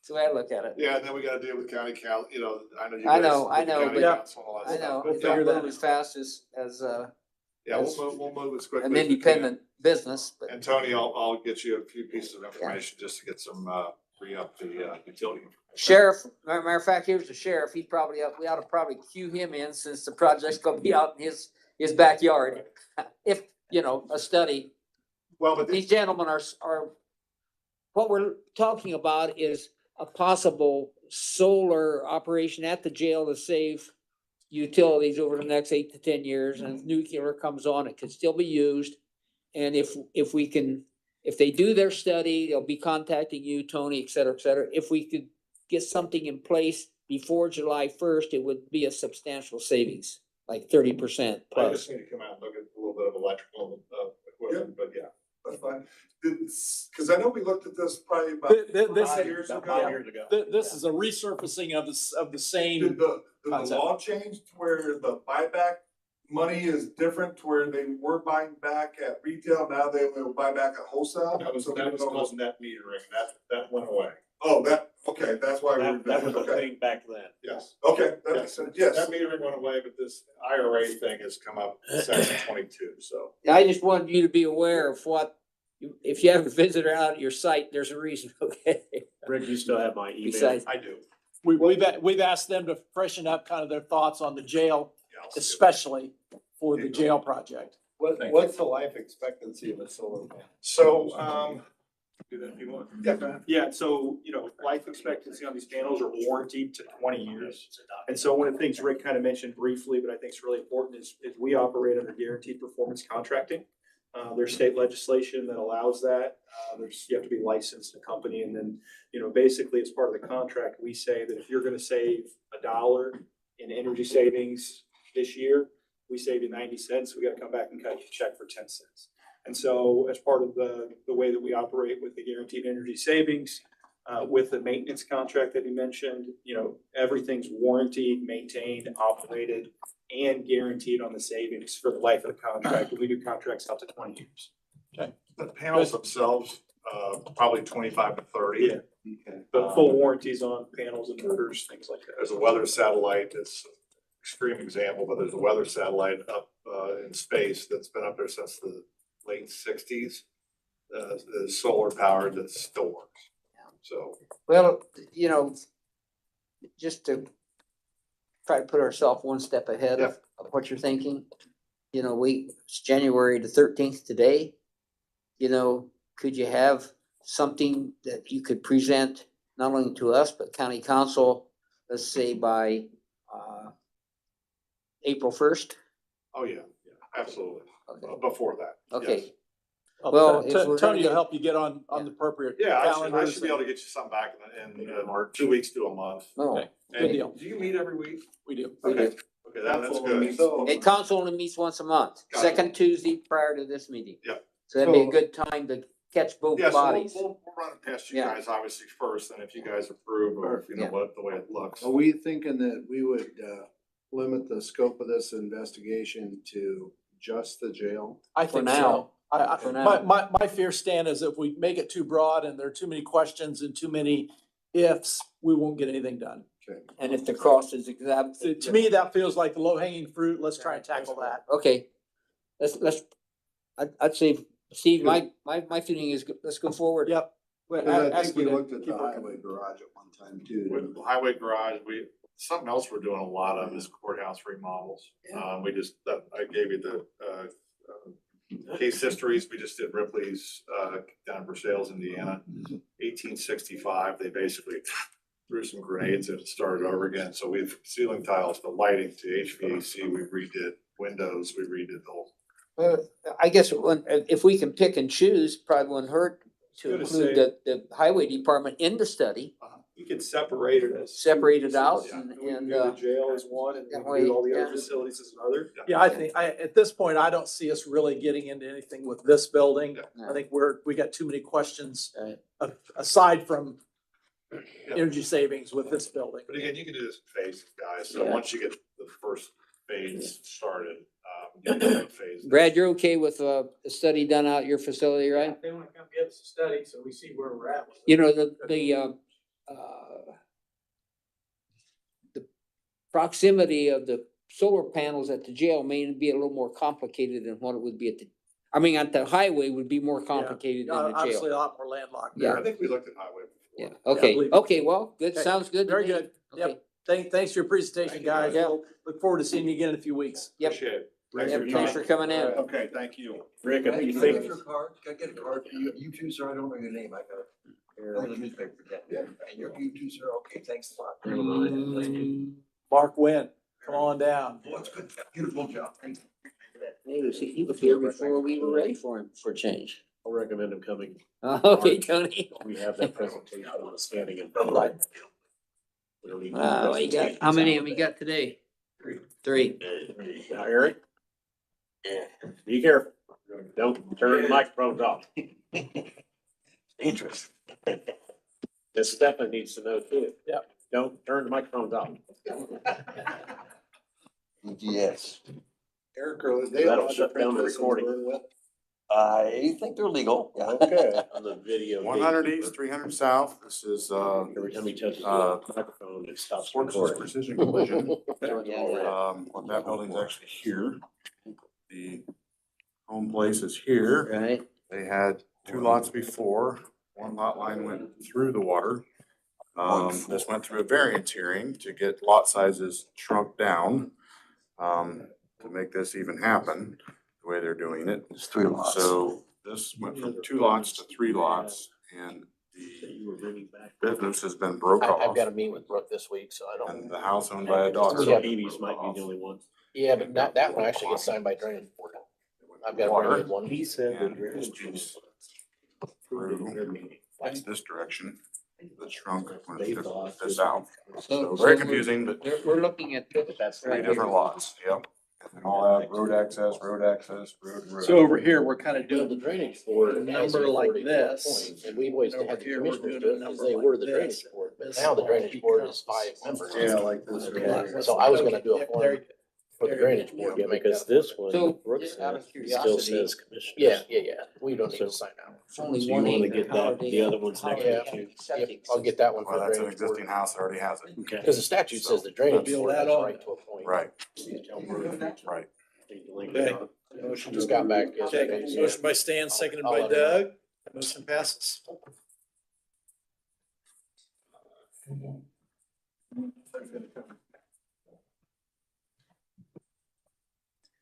That's the way I look at it. Yeah, and then we gotta deal with county council, I know you I guys. know, with the county but- council and all that I stuff. know, We'll it don't figure that move as fast as Yeah, we'll move as quickly. an as we can. independent business, but And Tony, I'll get you a few pieces of information just to get some, re-up the, utility. sheriff, matter of fact, here's the sheriff, we ought to probably cue him in since the project's gonna be out in his backyard. If, a study, Well, but these gentlemen are, what we're talking about is a possible solar operation at the jail to save utilities over the next 8 to 10 years, and if nuclear comes on, it could still be used. And if they do their study, they'll be contacting you, Tony, et cetera, et cetera. If we could get something in place before July 1st, it would be a substantial savings, like 30% I plus. just need to come out and look at a little bit of electrical, equipment, but yeah. That's fine. Cause I know we looked at this probably about This 5 years about ago. 5 years ago. This is a resurfacing of the Did same, the concept. law change to where the buyback money is different to where they were buying back at retail, now they will buy back at wholesale? That was called net metering. That went away. Oh, okay, that's why we're. That was a Okay, thing back then. Yes. okay, that makes sense, yes. That metering went away, but this IRA thing has come up in section 22, so. I just wanted you to be aware of what, if you have a visitor out at your site, there's a reason, okay? Rick, you still have my email? Besides, I do. We've asked them to freshen up kind of their thoughts on the jail, Yeah, I'll see it. especially for the jail project. What's the life expectancy of a solar panel? So, do that if you want. Yeah, go ahead. Yeah, so, life expectancy on these panels are warranted to 20 years. And so one of the things Rick kind of mentioned briefly, but I think is really important is we operate under guaranteed performance contracting. There's state legislation that allows that. You have to be licensed a company, and then, basically as part of the contract, we say that if you're gonna save $1 in energy savings this year, we save you 90 cents, we gotta come back and cut you a check for 10 cents. And so as part of the way that we operate with the guaranteed energy savings, with the maintenance contract that he mentioned, everything's warranted, maintained, operated, and guaranteed on the savings for the life of the contract. We do contracts out to 20 years. The panels themselves, probably 25 to 30. Yeah. Okay. But full warranties on panels and motors, things like that. There's a weather satellite, it's an extreme example, but there's a weather satellite up in space that's been up there since the late 60s. The solar powered that still works. So, well, just to try to put ourselves one step ahead of what you're thinking. It's January the 13th today. Could you have something that you could present not only to us, but county council, let's say by April 1st? oh yeah, absolutely. Okay. Before that. Okay. yes. Well, if we're gonna Tony will get- help you get on the appropriate Yeah, I calendars. should be able to get you some back in 2 weeks to a month. Oh, Okay. Good And deal. do you meet every week? We do. Okay, that's good. So, and council only meets once a month, Gotcha. second Tuesday prior to this meeting. Yep. So that'd be a So- good time to catch both Yeah, so bodies. we'll run it past you Yeah. guys obviously first, and if you guys approve, or if you know Yeah. what, the way it looks. Are we thinking that we would, limit the scope of this investigation to just the jail? I For think now. so. For now. My fear, Stan, is if we make it too broad and there are too many questions and too many ifs, we won't get anything done. Okay. And if the cost is exact. So to me, that feels like the low hanging fruit. Let's try and tackle that. Okay, I'd say, Steve, my feeling is, let's go forward. Yep. Cause I Ask think we you to looked at keep the working. highway garage at one time too. With the highway garage, something else we're doing a lot of is courthouse remodels. I gave you the, case histories. We just did Ripley's, down in Versailles, Indiana. 1865, they basically threw some grenades and it started over again. So we've ceiling tiles, the lighting to HVAC, we redid windows, we redid the whole. I guess if we can pick and choose, probably wouldn't hurt to Gonna include say- the highway department in the study, You can separate it as. separate it out Yeah. and, We can and, do the jail as one, and we that can way, do all the yeah. other facilities as another. Yeah, at this point, I don't see us really getting into anything with this building. Yeah. I think we got too many questions Right. aside from energy savings with this building. But again, you can do this in phases, guys. So Yeah. once you get the first phase started, you can phase. Brad, you're okay with a study done out at your facility, right? They wanna come get us a study, so we see where we're at. with it. The proximity of the solar panels at the jail may be a little more complicated than what it would be at the highway would be more complicated than the Obviously, jail. a lot more landlocked. Yeah. I think we looked at highway Yeah, before. okay, believe it. okay, well, good, Okay. sounds good. to Very me. good. Yep. Okay. Thanks for your presentation, Thank you, guys. guys. We'll look forward to seeing you again in a few weeks. Yep. Appreciate it. Yep, thanks for coming in. Okay, thank you. Rick, I think you Can I think. get your card? Can I get a card for you? You too, sir. I don't know your name. I got it. On the newspaper. Yeah. And you too, sir. Okay, thanks a lot. Mark Wynn, come on down. Well, it's good. Beautiful job. Thank you. He was here before we were ready for him for change. I'll recommend him coming. Okay, Tony. We have that presentation on the standing in. Right. We don't need to do Wow, you got, how many have we got today? Three. Now, Eric? Be careful. Don't turn the microphones off. Interest. This Stefan needs to know too. Yep. Don't turn the microphones off. Yes. Eric, are they That'll allowed to shut print down the this and recording. burn with? I think they're legal, yeah. Okay. On the video. 100 east, 300 south. This is, Every time he touches the microphone, it stops Fortis recording. Precision Collision. Yeah. That building's actually here. The home place is here. Right, They had two lots before. One lot line went through the water. This went through a variance hearing to get lot sizes shrunk down, to make this even happen, the way they're doing it. It's 3 lots. So this went from 2 lots to 3 lots, and the business has been broke off. I've got to meet with Brooke this week, so I don't. And the house owned by a daughter. Yeah, Beebe's might be the only one. Yeah, but that one actually gets signed by drainage board. I've got to bring in one. He said. And this piece through this direction, the shrunk went this out. So very confusing, but we're looking at this. That's 3 different lots, yep. And all have road access, road, road. So over here, we're kind of Doing doing the drainage board. a number like this. And we've always Over had the here, we're commissioners doing do a it because number they like were the this. drainage board, but This now the all drainage board is becomes- 5 members. Yeah, like this. Okay. So I was gonna do a There form you go. for the drainage board. Yeah, because this one. So, Brooke just out of says, curiosity, commissioners. Yeah. We don't need to sign out. it's only So you one wanna acre. get How that- are they- the other one's how are next they to having you. septic Yep, I'll get that one for Well, the that's an drainage board. existing house that already has it. Okay. Because the statute says the drainage Build board that has on. right to appoint. Right, Right. right. Okay. Just got back. Okay, motion by Stan, seconded by Doug. Motion passes.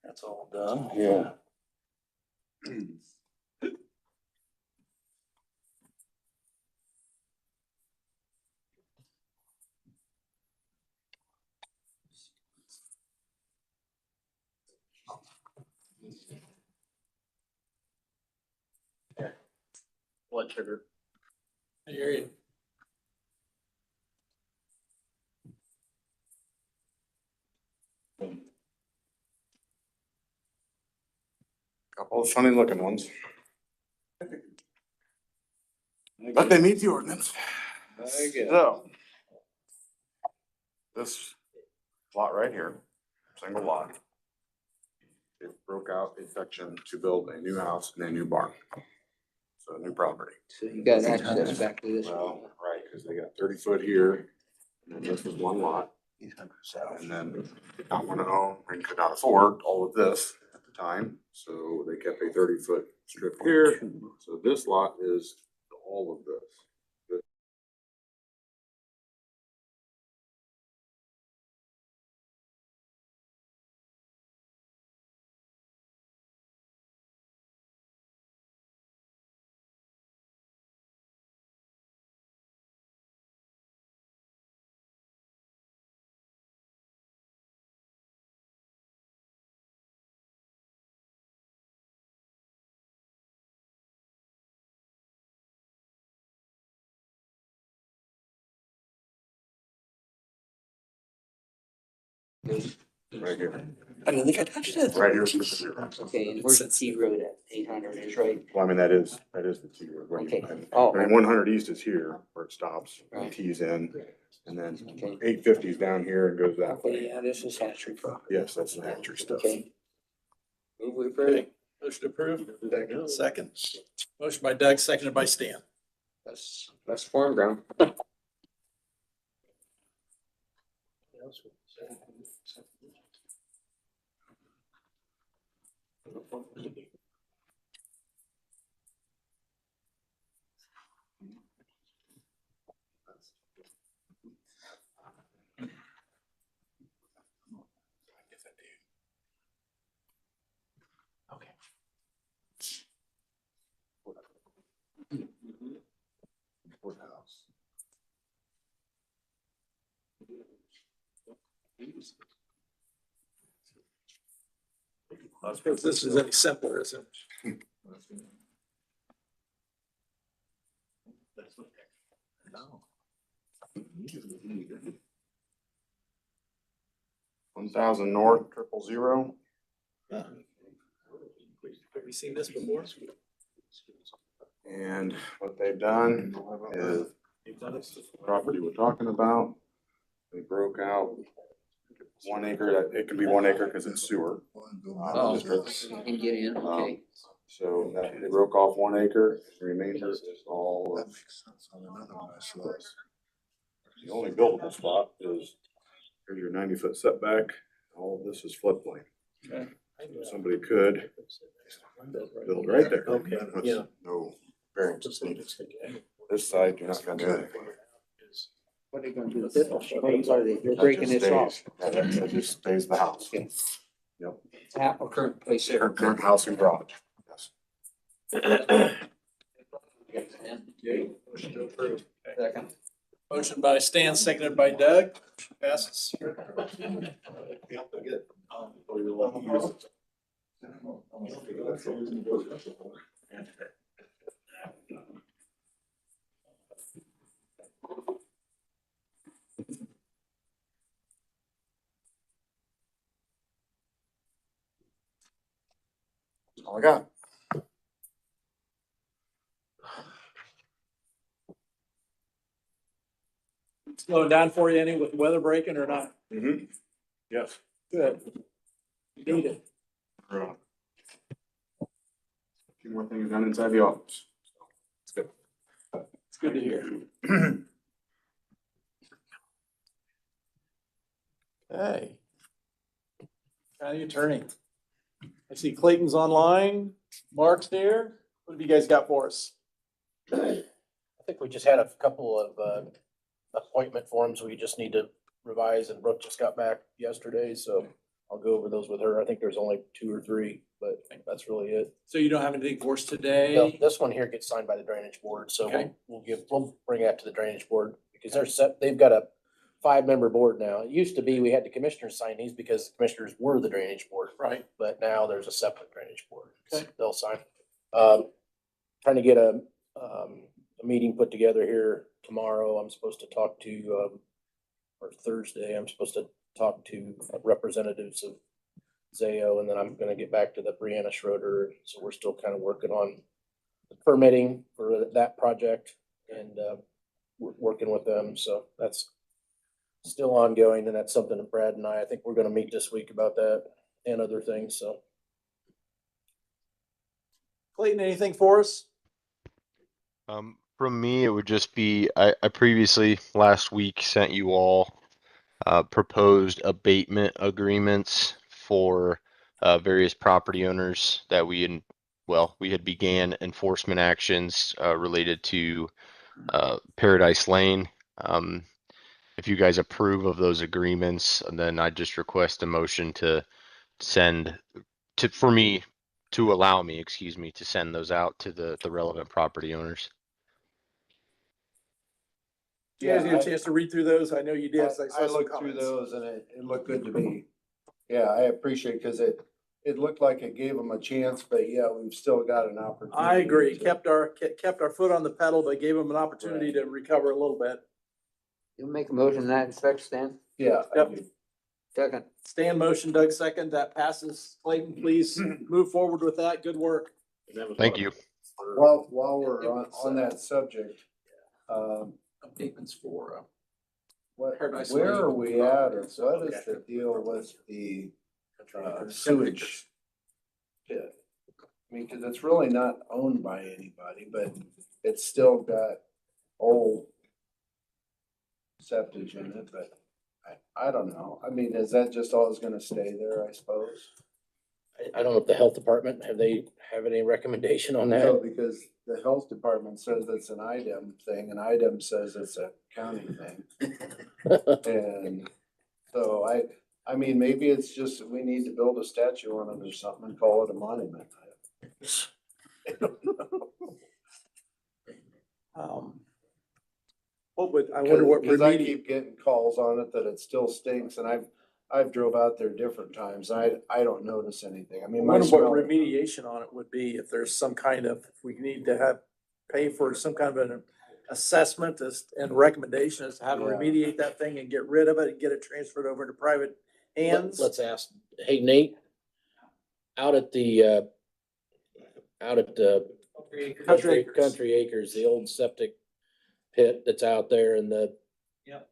That's all done. Yeah. Blood sugar. I hear you. Couple of funny looking ones. But they meet the ordinance. So. This lot right here, single lot. It broke out a section to build a new house and a new barn. So new property. So you got access back to this. Well, right, cause they got 30 foot here, and then this was one lot. And then did not wanna own and could not afford all of this at the time, so they kept a 30 foot strip here. So this lot is all of this. Right here, I didn't think I touched it. right here's the zero. Okay, and where's the T road at? 800 is right. Well, I mean, that is the T road. When you- Okay. Oh. I mean, 100 east is here where it stops, Right. T's in, and then Okay. 850 is down here and goes that Okay, way. yeah, this is hatchery property. Yes, that's the hatchery stuff. Okay. Move with approve. Motion approved. Second. Motion by Doug, seconded by Stan. That's farm ground. I suppose this is any simpler, is it? 1000 north, 000. Have you seen this before? And what they've done is property we're talking about. They broke out 1 acre, it can be 1 acre because it's sewer. Oh, Districts. you can get in, okay. So they broke off 1 acre, the remainder is all, That makes sense on another one I saw. the only buildable spot is, here's your 90-foot setback, all of this is floodplain. Okay. Somebody could build right there. Okay, with yeah. No variances needed. This side, you're not gonna do anything. What are they gonna do with this? They're breaking this off. That just stays the house. Okay. Yep. Our current place there. Current house and garage, yes. Second. Motion by Stan, seconded by Doug. Passes. That's all I got. Slowing down for you any with weather breaking or not? Mm-hmm. Yes. Good. You need it. A few more things done inside the office. It's good. It's good to hear. Okay. County Attorney. I see Clayton's online. Mark's there. What have you guys got for us? I think we just had a couple of appointment forms we just need to revise, and Brooke just got back yesterday, so I'll go over those with her. I think there's only 2 or 3, but that's really it. So you don't have anything for us today? No, this one here gets signed by the drainage board, so Okay. we'll bring that to the drainage board because they've got a 5-member board now. It used to be we had the commissioners sign these because the commissioners were the drainage board. Right. But now there's a separate drainage board. Okay. They'll sign. Trying to get a meeting put together here tomorrow. I'm supposed to talk to, or Thursday, I'm supposed to talk to representatives of Zayo, and then I'm gonna get back to the Brianna Schroeder. So we're still kind of working on the permitting for that project and, we're working with them. So that's still ongoing, and that's something that Brad and I think we're gonna meet this week about that and other things, so. Clayton, anything for us? From me, it would just be, I previously last week sent you all proposed abatement agreements for various property owners that we had began enforcement actions related to Paradise Lane. If you guys approve of those agreements, then I just request a motion to allow me, to send those out to the relevant property owners. You guys get a chance to read through those? I know you did. So I saw some looked through comments. those and it looked good to me. Yeah, I appreciate, cause it looked like it gave them a chance, but yeah, we've still got an opportunity. I agree. to- Kept our foot on the pedal, but gave them an opportunity to recover a little bit. You'll make a motion in that respect, Stan? Yeah. I Yep. do. Second. Stan motion, Doug second. That passes. Clayton, please move forward with that. Good work. Thank you. Well, while we're on that subject, Abatements for, what, Paradise where Lane. are we at, or what is the deal with the sewage pit? I mean, cause it's really not owned by anybody, but it's still got old septic in it, but I don't know. I mean, is that just always gonna stay there, I suppose? I don't know if the health department, have any recommendation on No, that? because the health department says it's an IDEM thing, and IDEM says it's a county thing. And so I mean, maybe it's just that we need to build a statue on it or something and call it a monument. I don't know. I wonder what Cause I remedial, keep getting calls on it that it still stinks, and I've drove out there different times. I don't notice anything. I I mean, my wonder what smell. remediation on it would be if there's some kind of, if we need to pay for some kind of an assessment and recommendation as to how to Yeah. remediate that thing and get rid of it and get it transferred over to private hands. Let's ask, hey Nate, out at the Country Acres, the old septic pit that's out there and Yep.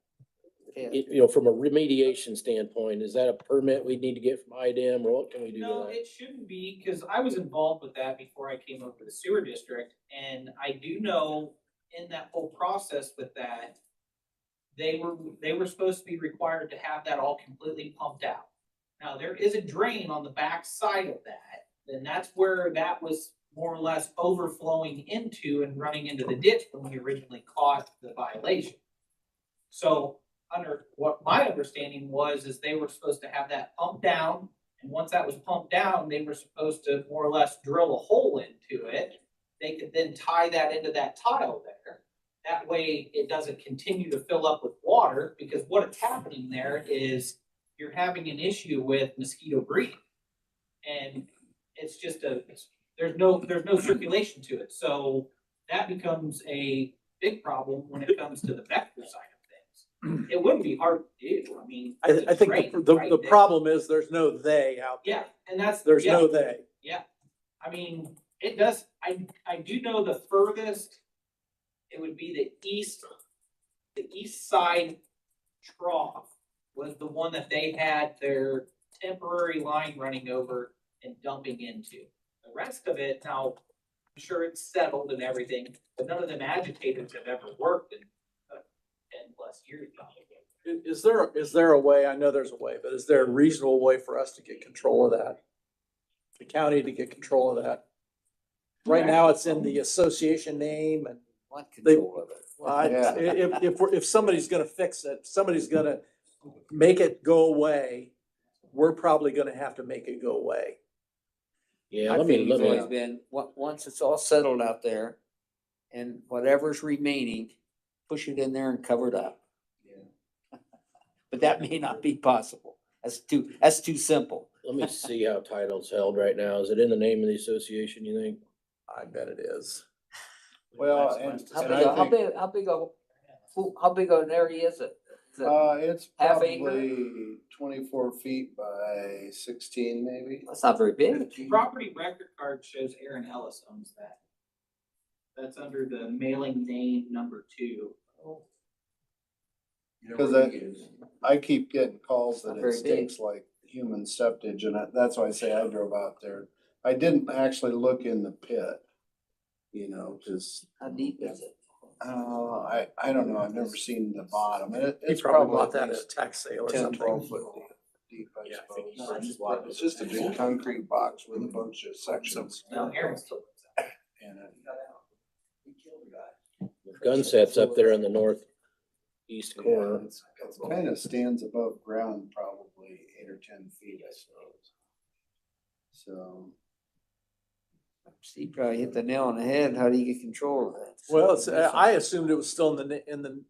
you know, from a remediation standpoint, is that a permit we need to get from IDEM or what can we do No, with that? it shouldn't be, cause I was involved with that before I came over to the sewer district, and I do know in that whole process with that, they were supposed to be required to have that all completely pumped out. Now, there is a drain on the back side of that, and that's where that was more or less overflowing into and running into the ditch when we originally caught the violation. So under what my understanding was, is they were supposed to have that pumped down. And once that was pumped down, they were supposed to more or less drill a hole into it. They could then tie that into that tile there. That way it doesn't continue to fill up with water, because what's happening there is you're having an issue with mosquito breeding. And it's just there's no circulation to it. So that becomes a big problem when it comes to the vector side of things. It wouldn't be hard to do. I mean, it's a I think drain the right there. problem is there's no they out there. Yeah, and that's. There's yeah. no they. Yeah, I mean, it does, I do know the furthest, it would be the east side trough was the one that they had their temporary line running over and dumping into. The rest of it, now, I'm sure it's settled and everything, but none of them agitators have ever worked in 10+ years. Is there a way, I know there's a way, but is there a reasonable way for us to get control of that? The county to get control of that? Right now, it's in the association name and What They- control of it? if somebody's gonna fix it, somebody's gonna make it go away, we're probably gonna have to make it go away. Yeah, I let think me, it's always been, once it's all settled out there and whatever's remaining, push it in there and cover it up. But that may not be possible. That's too simple. let me see how title's held right now. Is it in the name of the association, you think? I bet it is. Well, and How and big, I think, how big of an area is it? Is it it's half acre? probably 24 feet by 16 maybe. That's not very big. The property record card shows Aaron Ellis owns that. That's under the mailing name number 2. Cause I keep getting calls Not that very it stinks like human septage, and that's why I say I drove out there. I didn't actually look in the pit, you know, cause, How deep is it? I don't know, I've never seen the bottom. He It's probably bought probably that at at a least tax sale or 10, something. 12 foot deep, I Yeah, I think suppose. It's just a big concrete box with a bunch of sections. No, Aaron still lives there. And Gun set's up there in the northeast corner. It kind of stands above ground, probably 8 or 10 feet, I suppose. So. Steve probably hit the nail on the head. How do you get control of that? Well, I assumed it was still in the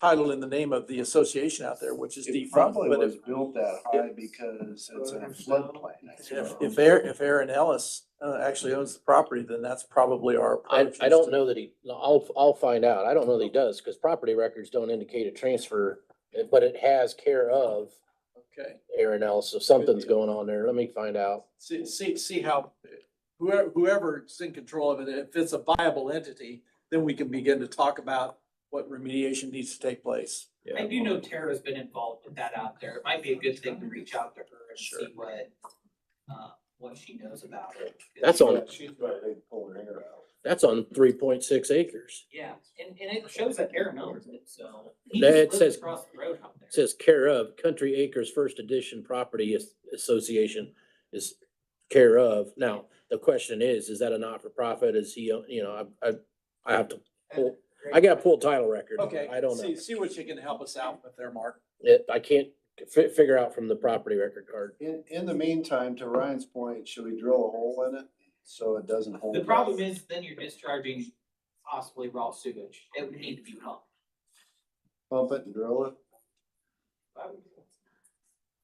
title in the name of the association out there, which is It defunct, probably but was built that high because it's in a floodplain. I suppose. if Aaron Ellis actually owns the property, then that's probably our approach. I don't know that I'll find out. I don't know that he does, cause property records don't indicate a transfer, but it has care of Okay, Aaron Ellis, so something's going on there. Let me find out. see how, whoever's in control of it, if it's a viable entity, then we can begin to talk about what remediation needs to take place. I do know Tara's been involved with that out there. It might be a good thing to reach out to her and Sure. see what she knows about it. That's on, She's probably pulling her hair out. that's on 3.6 acres. Yeah, and it shows that Aaron owns it, so. he That just lives says- across the road out there. It says care of Country Acres First Edition Property Association is care of. Now, the question is that a not-for-profit? Is he, you know, I have to pull, I gotta pull title record. Okay, I don't know. see what you can help us out with there, Mark. I can't figure out from the property record card. In the meantime, to Ryan's point, should we drill a hole in it so it doesn't hold? The up? problem is then you're discharging possibly raw sewage. It would need to be pumped. Pump it and drill it?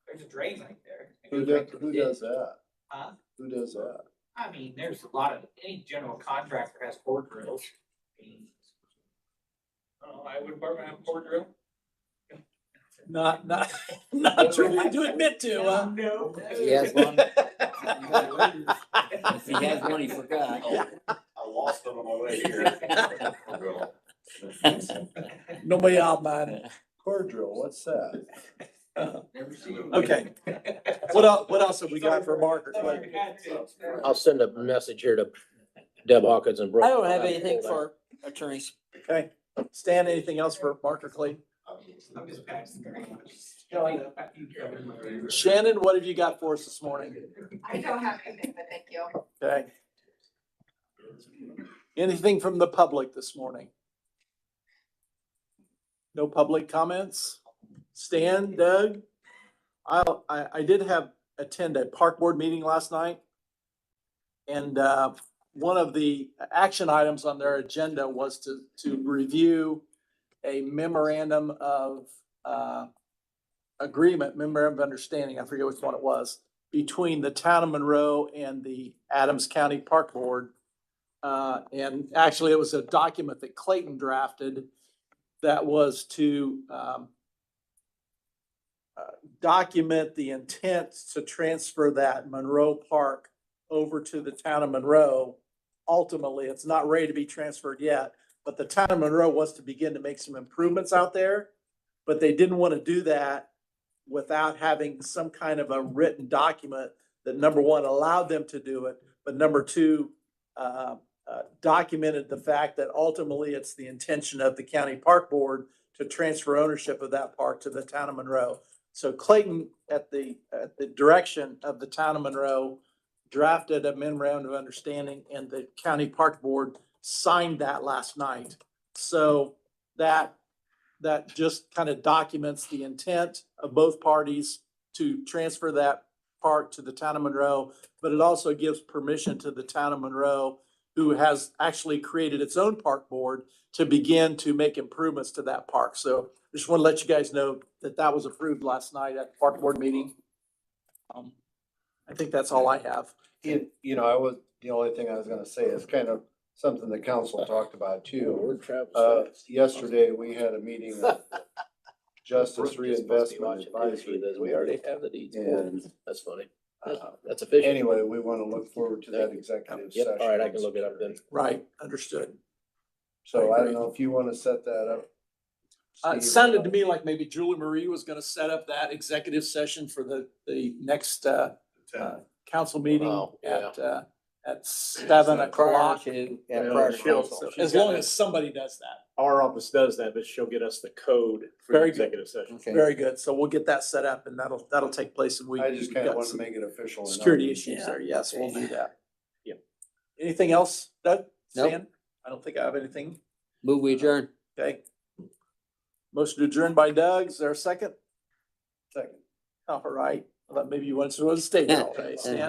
There's a drain right there. It Who goes right to the who ditch. does that? Huh? Who does that? I mean, there's a lot of, any general contractor has core drills. I mean, I would have a core drill. Not really to admit to, No. If he has one, if he has one, he forgot. I lost it on my way here. Nobody out, man. Cordial, what's that? Okay. What else have we got for Mark or Clay? I'll send a message here to Deb Hawkins and Brooke. I don't have anything for attorneys. Okay. Stan, anything else for Mark or Clay? Shannon, what have you got for us this morning? I don't have anything, but thank you. Okay. Anything from the public this morning? No public comments? Stan, Doug? I did attend a park board meeting last night. And one of the action items on their agenda was to review a memorandum of agreement, memorandum of understanding, I forget which one it was, between the town of Monroe and the Adams County Park Board. And actually, it was a document that Clayton drafted that was to document the intent to transfer that Monroe Park over to the town of Monroe. Ultimately, it's not ready to be transferred yet, but the town of Monroe wants to begin to make some improvements out there. But they didn't want to do that without having some kind of a written document that, number one, allowed them to do it, but number two, documented the fact that ultimately it's the intention of the county park board to transfer ownership of that park to the town of Monroe. So Clayton, at the direction of the town of Monroe, drafted a memorandum of understanding, and the county park board signed that last night. So that just kind of documents the intent of both parties to transfer that park to the town of Monroe, but it also gives permission to the town of Monroe, who has actually created its own park board, to begin to make improvements to that park. So I just want to let you guys know that that was approved last night at the park board meeting. I think that's all I have. The only thing I was gonna say is kind of something the council talked about too. Yesterday, we had a meeting of Justice Reinvestment Advisory. We already have the deeds. And, That's funny. That's official. anyway, we wanna look forward to that executive Yep, session. all right, I can look it up then. Right, understood. So I don't know if you wanna set that up. It Steve, sounded to me like maybe Julie Marie was gonna set up that executive session for the next council meeting Oh, yeah. at 7 Prior o'clock. to, Yeah, prior to she'll- council. As long as somebody does that. Our office does that, but she'll get us the code for the Very good. executive session. Okay. Very good. So we'll get that set up, and that'll take place, and I just we've kinda got wanna some make it official. and security known. issues there. Yes, we'll do that. Yeah. Anything else, Doug? Nope. Stan? I don't think I have anything. Move we adjourn. Okay. Motion to adjourn by Doug. Is there a second? Second. All right. Well, maybe you want to stay there all day. Stan?